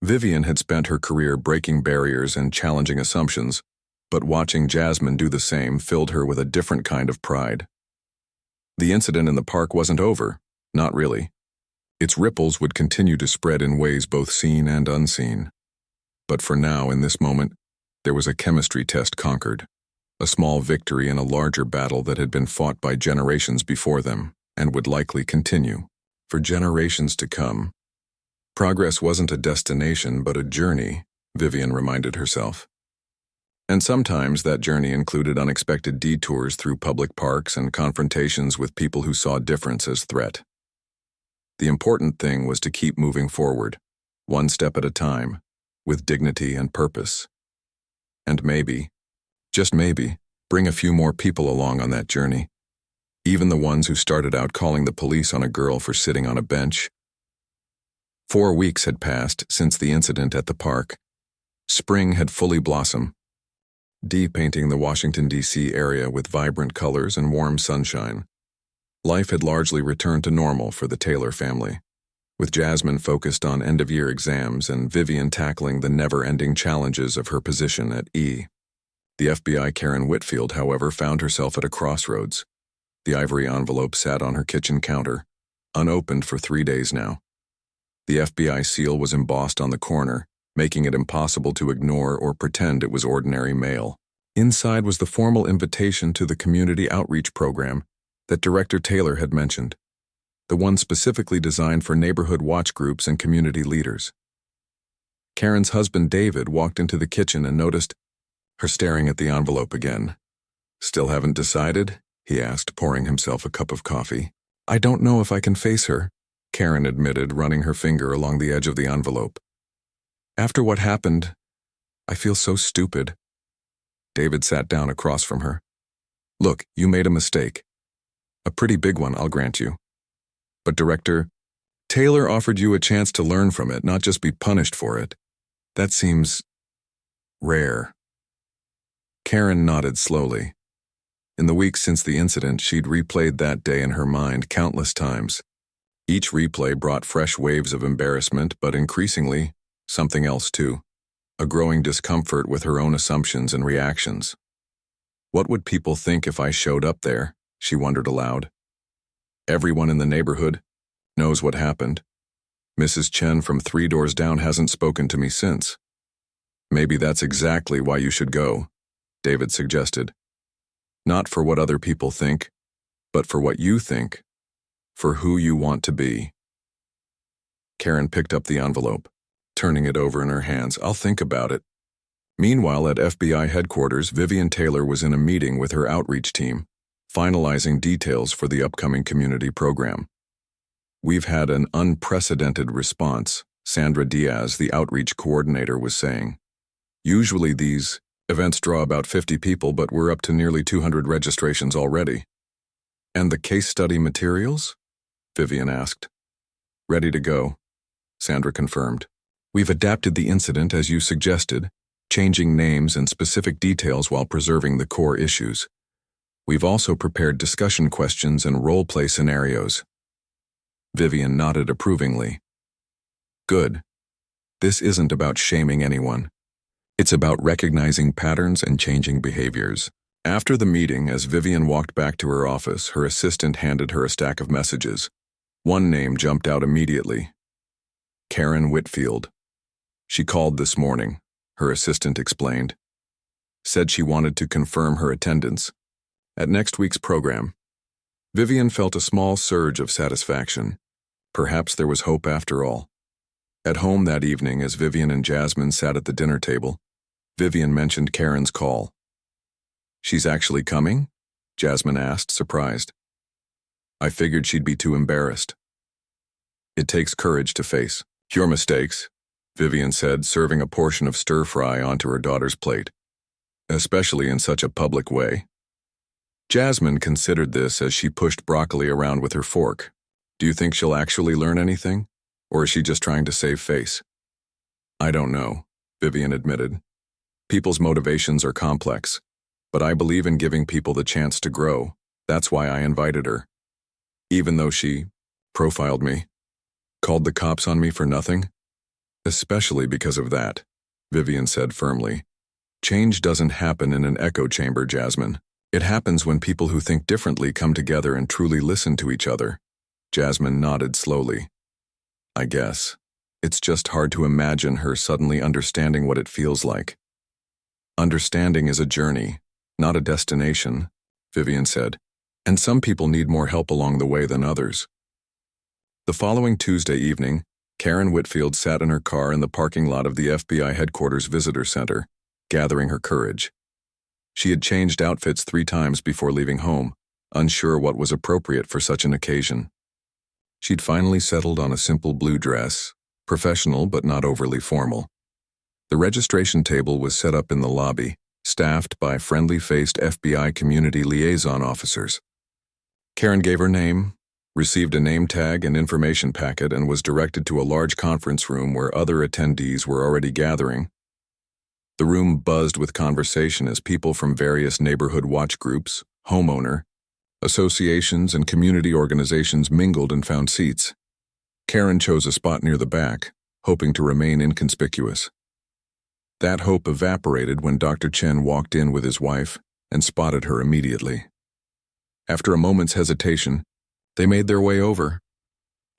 Vivian had spent her career breaking barriers and challenging assumptions, but watching Jasmine do the same filled her with a different kind of pride. The incident in the park wasn't over, not really. Its ripples would continue to spread in ways both seen and unseen. But for now, in this moment, there was a chemistry test conquered, a small victory in a larger battle that had been fought by generations before them and would likely continue for generations to come. Progress wasn't a destination but a journey, Vivian reminded herself. And sometimes that journey included unexpected detours through public parks and confrontations with people who saw difference as threat. The important thing was to keep moving forward, one step at a time, with dignity and purpose. And maybe, just maybe, bring a few more people along on that journey, even the ones who started out calling the police on a girl for sitting on a bench. 4 weeks had passed since the incident at the park. Spring had fully blossomed, de-painting the Washington, D.C. area with vibrant colors and warm sunshine. Life had largely returned to normal for the Taylor family, with Jasmine focused on end-of-year exams and Vivian tackling the never-ending challenges of her position at E. The FBI Karen Whitfield, however, found herself at a crossroads. The ivory envelope sat on her kitchen counter, unopened for 3 days now. The FBI seal was embossed on the corner, making it impossible to ignore or pretend it was ordinary mail. Inside was the formal invitation to the community outreach program that Director Taylor had mentioned, the one specifically designed for neighborhood watch groups and community leaders. Karen's husband David walked into the kitchen and noticed her staring at the envelope again. "Still haven't decided?" he asked, pouring himself a cup of coffee. "I don't know if I can face her," Karen admitted, running her finger along the edge of the envelope. "After what happened, I feel so stupid." David sat down across from her. "Look, you made a mistake. A pretty big one, I'll grant you. But Director Taylor offered you a chance to learn from it, not just be punished for it. That seems rare." Karen nodded slowly. In the weeks since the incident, she'd replayed that day in her mind countless times. Each replay brought fresh waves of embarrassment, but increasingly, something else too. A growing discomfort with her own assumptions and reactions. What would people think if I showed up there? She wondered aloud. Everyone in the neighborhood knows what happened. Mrs. Chen from 3 doors down hasn't spoken to me since. Maybe that's exactly why you should go, David suggested. Not for what other people think, but for what you think, for who you want to be. Karen picked up the envelope, turning it over in her hands. "I'll think about it." Meanwhile, at FBI headquarters, Vivian Taylor was in a meeting with her outreach team, finalizing details for the upcoming community program. "We've had an unprecedented response," Sandra Diaz, the outreach coordinator, was saying. "Usually these events draw about 50 people, but we're up to nearly 200 registrations already." "And the case study materials?" Vivian asked. "Ready to go," Sandra confirmed. "We've adapted the incident as you suggested, changing names and specific details while preserving the core issues. We've also prepared discussion questions and role-play scenarios." Vivian nodded approvingly. "Good. This isn't about shaming anyone. It's about recognizing patterns and changing behaviors." After the meeting, as Vivian walked back to her office, her assistant handed her a stack of messages. One name jumped out immediately. Karen Whitfield. "She called this morning," her assistant explained. "Said she wanted to confirm her attendance at next week's program." Vivian felt a small surge of satisfaction. Perhaps there was hope after all. At home that evening, as Vivian and Jasmine sat at the dinner table, Vivian mentioned Karen's call. "She's actually coming?" Jasmine asked, surprised. "I figured she'd be too embarrassed." "It takes courage to face your mistakes," Vivian said, serving a portion of stir-fry onto her daughter's plate, "especially in such a public way." Jasmine considered this as she pushed broccoli around with her fork. "Do you think she'll actually learn anything? Or is she just trying to save face?" "I don't know," Vivian admitted. "People's motivations are complex, but I believe in giving people the chance to grow. That's why I invited her. Even though she profiled me, called the cops on me for nothing." "Especially because of that," Vivian said firmly. "Change doesn't happen in an echo chamber, Jasmine. It happens when people who think differently come together and truly listen to each other." Jasmine nodded slowly. "I guess. It's just hard to imagine her suddenly understanding what it feels like." "Understanding is a journey, not a destination," Vivian said, "and some people need more help along the way than others." The following Tuesday evening, Karen Whitfield sat in her car in the parking lot of the FBI headquarters visitor center, gathering her courage. She had changed outfits 3 times before leaving home, unsure what was appropriate for such an occasion. She'd finally settled on a simple blue dress, professional but not overly formal. The registration table was set up in the lobby, staffed by friendly-faced FBI community liaison officers. Karen gave her name, received a name tag and information packet, and was directed to a large conference room where other attendees were already gathering. The room buzzed with conversation as people from various neighborhood watch groups, homeowner, associations, and community organizations mingled and found seats. Karen chose a spot near the back, hoping to remain inconspicuous. That hope evaporated when Dr. Chen walked in with his wife and spotted her immediately. After a moment's hesitation, they made their way over.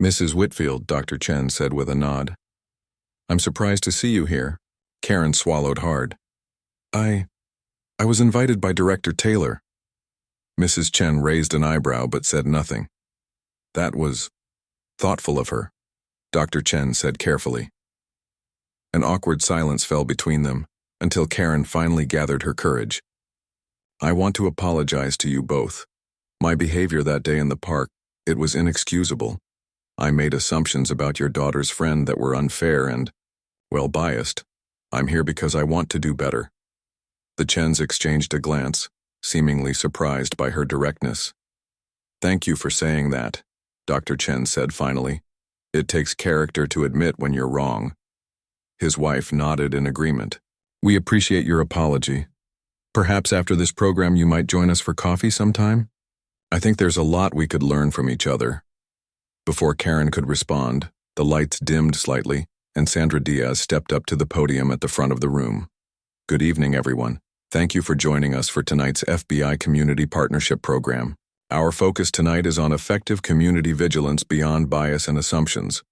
"Mrs. Whitfield," Dr. Chen said with a nod. I'm surprised to see you here. Karen swallowed hard. I was invited by Director Taylor. Mrs. Chen raised an eyebrow but said nothing. That was thoughtful of her, Dr. Chen said carefully. An awkward silence fell between them until Karen finally gathered her courage. I want to apologize to you both. My behavior that day in the park, it was inexcusable. I made assumptions about your daughter's friend that were unfair and, well, biased. I'm here because I want to do better. The Chens exchanged a glance, seemingly surprised by her directness. Thank you for saying that, Dr. Chen said finally. It takes character to admit when you're wrong. His wife nodded in agreement. We appreciate your apology. Perhaps after this program you might join us for coffee sometime? I think there's a lot we could learn from each other. Before Karen could respond, the lights dimmed slightly, and Sandra Diaz stepped up to the podium at the front of the room. Good evening, everyone. Thank you for joining us for tonight's FBI Community Partnership Program. Our focus tonight is on effective community vigilance beyond bias and assumptions.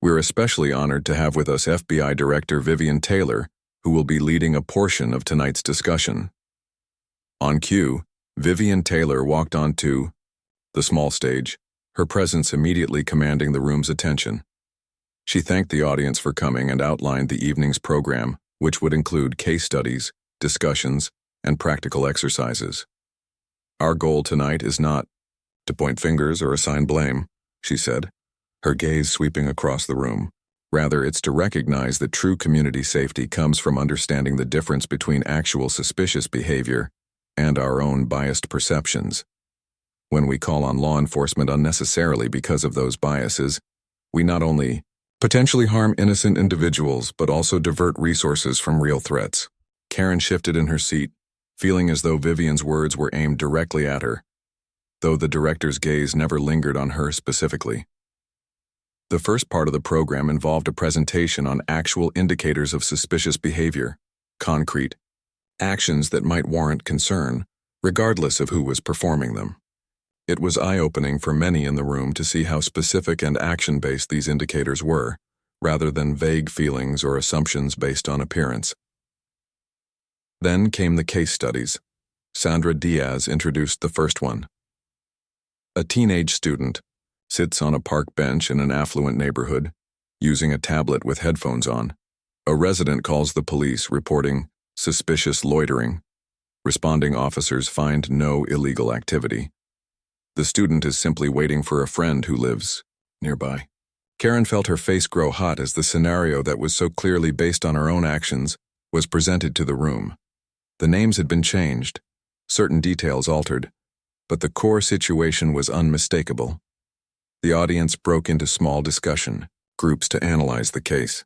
We're especially honored to have with us FBI Director Vivian Taylor, who will be leading a portion of tonight's discussion. On cue, Vivian Taylor walked onto the small stage, her presence immediately commanding the room's attention. She thanked the audience for coming and outlined the evening's program, which would include case studies, discussions, and practical exercises. Our goal tonight is not to point fingers or assign blame, she said, her gaze sweeping across the room. Rather, it's to recognize that true community safety comes from understanding the difference between actual suspicious behavior and our own biased perceptions. When we call on law enforcement unnecessarily because of those biases, we not only potentially harm innocent individuals but also divert resources from real threats. Karen shifted in her seat, feeling as though Vivian's words were aimed directly at her, though the director's gaze never lingered on her specifically. The first part of the program involved a presentation on actual indicators of suspicious behavior, concrete actions that might warrant concern, regardless of who was performing them. It was eye-opening for many in the room to see how specific and action-based these indicators were, rather than vague feelings or assumptions based on appearance. Then came the case studies. Sandra Diaz introduced the first one. A teenage student sits on a park bench in an affluent neighborhood, using a tablet with headphones on. A resident calls the police, reporting suspicious loitering. Responding officers find no illegal activity. The student is simply waiting for a friend who lives nearby. Karen felt her face grow hot as the scenario that was so clearly based on her own actions was presented to the room. The names had been changed, certain details altered, but the core situation was unmistakable. The audience broke into small discussion, groups to analyze the case.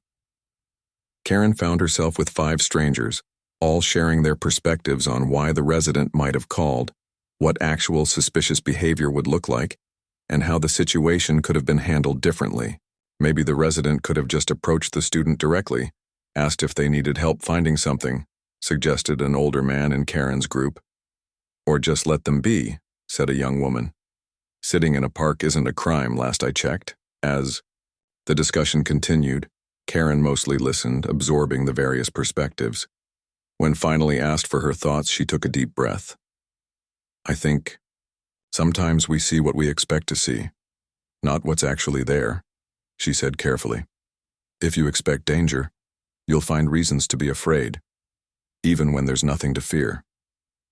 Karen found herself with 5 strangers, all sharing their perspectives on why the resident might have called, what actual suspicious behavior would look like, and how the situation could have been handled differently. Maybe the resident could have just approached the student directly, asked if they needed help finding something, suggested an older man in Karen's group. Or just let them be, said a young woman. Sitting in a park isn't a crime, last I checked. As the discussion continued, Karen mostly listened, absorbing the various perspectives. When finally asked for her thoughts, she took a deep breath. I think sometimes we see what we expect to see, not what's actually there, she said carefully. If you expect danger, you'll find reasons to be afraid, even when there's nothing to fear.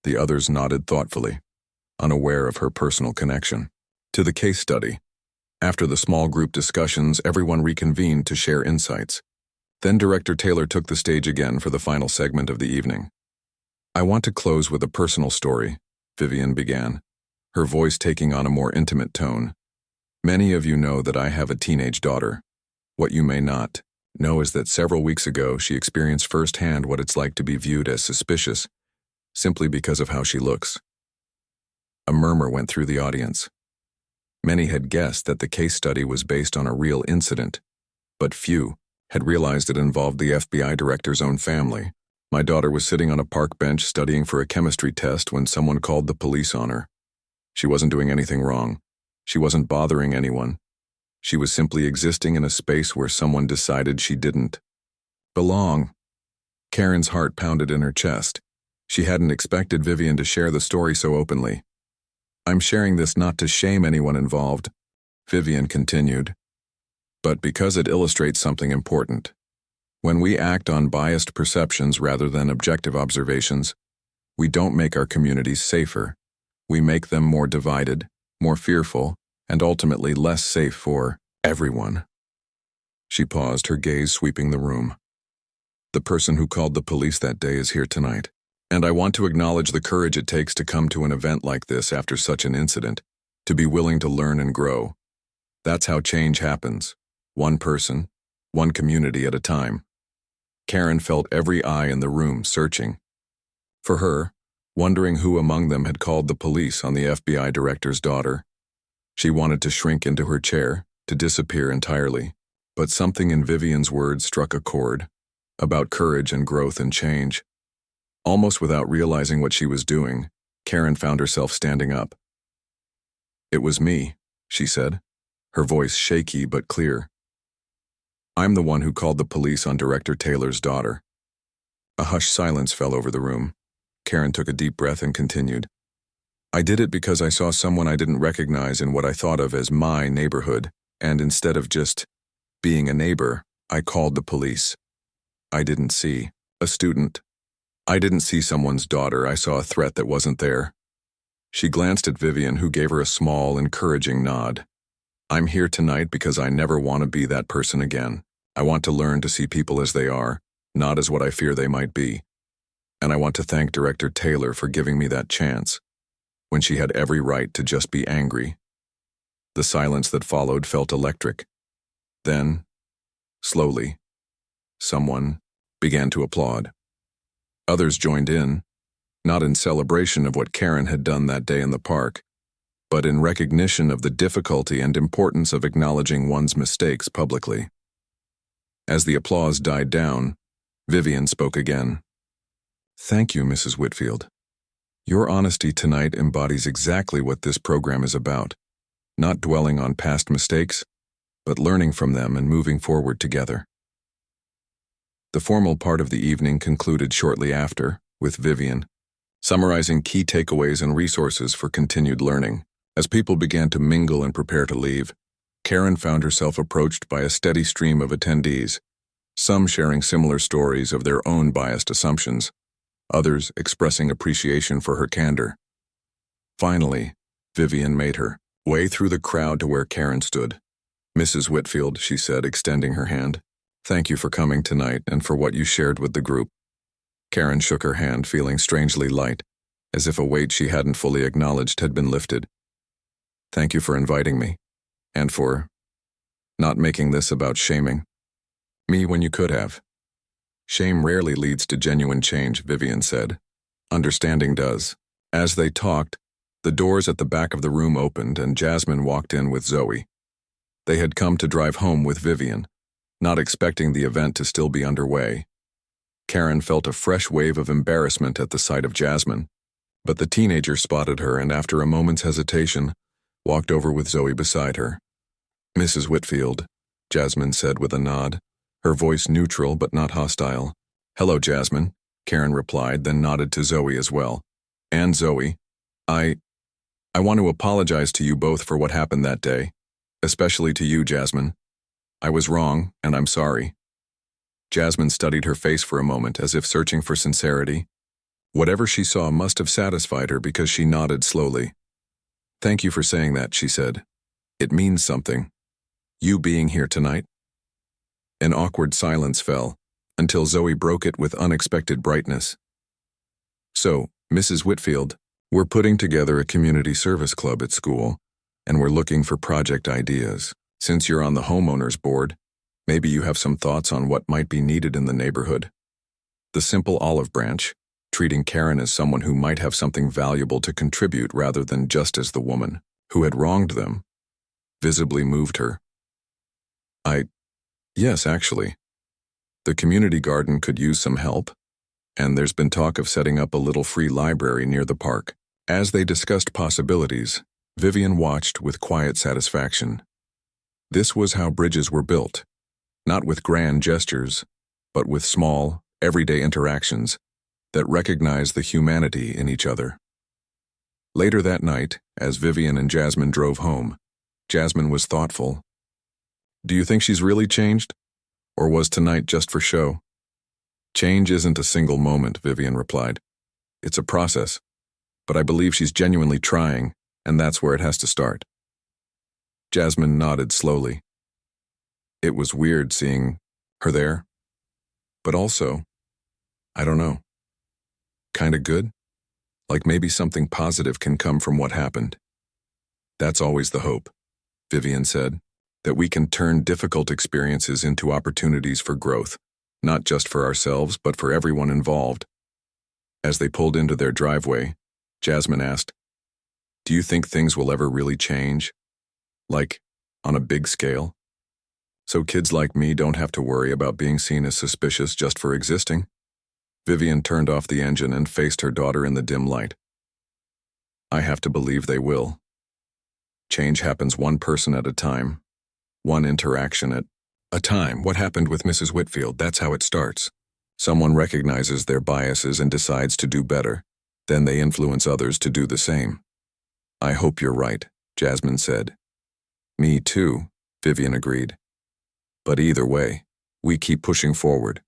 The others nodded thoughtfully, unaware of her personal connection. To the case study. After the small group discussions, everyone reconvened to share insights. Then Director Taylor took the stage again for the final segment of the evening. I want to close with a personal story, Vivian began, her voice taking on a more intimate tone. Many of you know that I have a teenage daughter. What you may not know is that several weeks ago she experienced firsthand what it's like to be viewed as suspicious, simply because of how she looks. A murmur went through the audience. Many had guessed that the case study was based on a real incident, but few had realized it involved the FBI director's own family. My daughter was sitting on a park bench studying for a chemistry test when someone called the police on her. She wasn't doing anything wrong. She wasn't bothering anyone. She was simply existing in a space where someone decided she didn't belong. Karen's heart pounded in her chest. She hadn't expected Vivian to share the story so openly. "I'm sharing this not to shame anyone involved," Vivian continued, "but because it illustrates something important. When we act on biased perceptions rather than objective observations, we don't make our communities safer. We make them more divided, more fearful, and ultimately less safe for everyone." She paused, her gaze sweeping the room. "The person who called the police that day is here tonight, and I want to acknowledge the courage it takes to come to an event like this after such an incident, to be willing to learn and grow. That's how change happens, one person, one community at a time." Karen felt every eye in the room searching for her, wondering who among them had called the police on the FBI director's daughter. She wanted to shrink into her chair, to disappear entirely, but something in Vivian's words struck a chord, about courage and growth and change. Almost without realizing what she was doing, Karen found herself standing up. "It was me," she said, her voice shaky but clear. "I'm the one who called the police on Director Taylor's daughter." A hushed silence fell over the room. Karen took a deep breath and continued. "I did it because I saw someone I didn't recognize in what I thought of as my neighborhood, and instead of just being a neighbor, I called the police. I didn't see a student. I didn't see someone's daughter. I saw a threat that wasn't there." She glanced at Vivian, who gave her a small, encouraging nod. "I'm here tonight because I never want to be that person again. I want to learn to see people as they are, not as what I fear they might be. And I want to thank Director Taylor for giving me that chance, when she had every right to just be angry." The silence that followed felt electric. Then, slowly, someone began to applaud. Others joined in, not in celebration of what Karen had done that day in the park, but in recognition of the difficulty and importance of acknowledging one's mistakes publicly. As the applause died down, Vivian spoke again. "Thank you, Mrs. Whitfield. Your honesty tonight embodies exactly what this program is about, not dwelling on past mistakes, but learning from them and moving forward together." The formal part of the evening concluded shortly after, with Vivian summarizing key takeaways and resources for continued learning. As people began to mingle and prepare to leave, Karen found herself approached by a steady stream of attendees, some sharing similar stories of their own biased assumptions, others expressing appreciation for her candor. Finally, Vivian made her way through the crowd to where Karen stood. "Mrs. Whitfield," she said, extending her hand, "thank you for coming tonight and for what you shared with the group." Karen shook her hand, feeling strangely light, as if a weight she hadn't fully acknowledged had been lifted. "Thank you for inviting me, and for not making this about shaming me when you could have. Shame rarely leads to genuine change," Vivian said. "Understanding does." As they talked, the doors at the back of the room opened and Jasmine walked in with Zoe. They had come to drive home with Vivian, not expecting the event to still be underway. Karen felt a fresh wave of embarrassment at the sight of Jasmine, but the teenager spotted her and after a moment's hesitation, walked over with Zoe beside her. "Mrs. Whitfield," Jasmine said with a nod, her voice neutral but not hostile. "Hello, Jasmine," Karen replied, then nodded to Zoe as well. "And Zoe, I want to apologize to you both for what happened that day, especially to you, Jasmine. I was wrong, and I'm sorry." Jasmine studied her face for a moment as if searching for sincerity. Whatever she saw must have satisfied her because she nodded slowly. "Thank you for saying that," she said. "It means something. You being here tonight." An awkward silence fell, until Zoe broke it with unexpected brightness. "So, Mrs. Whitfield, we're putting together a community service club at school, and we're looking for project ideas. Since you're on the homeowners board, maybe you have some thoughts on what might be needed in the neighborhood." The simple olive branch, treating Karen as someone who might have something valuable to contribute rather than just as the woman who had wronged them, visibly moved her. Yes, actually. The community garden could use some help, and there's been talk of setting up a little free library near the park." As they discussed possibilities, Vivian watched with quiet satisfaction. This was how bridges were built, not with grand gestures, but with small, everyday interactions that recognized the humanity in each other. Later that night, as Vivian and Jasmine drove home, Jasmine was thoughtful. "Do you think she's really changed? Or was tonight just for show?" "Change isn't a single moment," Vivian replied. "It's a process, but I believe she's genuinely trying, and that's where it has to start." Jasmine nodded slowly. It was weird seeing her there, but also, I don't know, kinda good? Like maybe something positive can come from what happened. "That's always the hope," Vivian said, "that we can turn difficult experiences into opportunities for growth, not just for ourselves, but for everyone involved." As they pulled into their driveway, Jasmine asked, "Do you think things will ever really change? Like, on a big scale? So kids like me don't have to worry about being seen as suspicious just for existing?" Vivian turned off the engine and faced her daughter in the dim light. "I have to believe they will. Change happens one person at a time, one interaction at a time. What happened with Mrs. Whitfield, that's how it starts. Someone recognizes their biases and decides to do better. Then they influence others to do the same." "I hope you're right," Jasmine said. "Me too," Vivian agreed. "But either way, we keep pushing forward.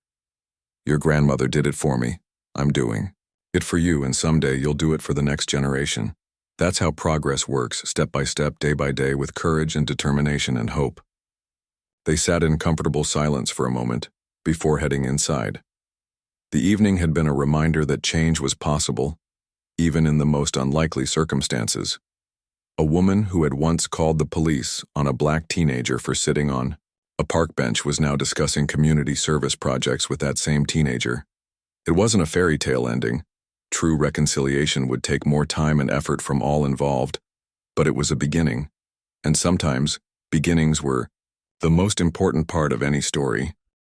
Your grandmother did it for me. I'm doing it for you, and someday you'll do it for the next generation. That's how progress works, step by step, day by day, with courage and determination and hope." They sat in comfortable silence for a moment before heading inside. The evening had been a reminder that change was possible, even in the most unlikely circumstances. A woman who had once called the police on a black teenager for sitting on a park bench was now discussing community service projects with that same teenager. It wasn't a fairy tale ending. True reconciliation would take more time and effort from all involved, but it was a beginning. And sometimes, beginnings were the most important part of any story.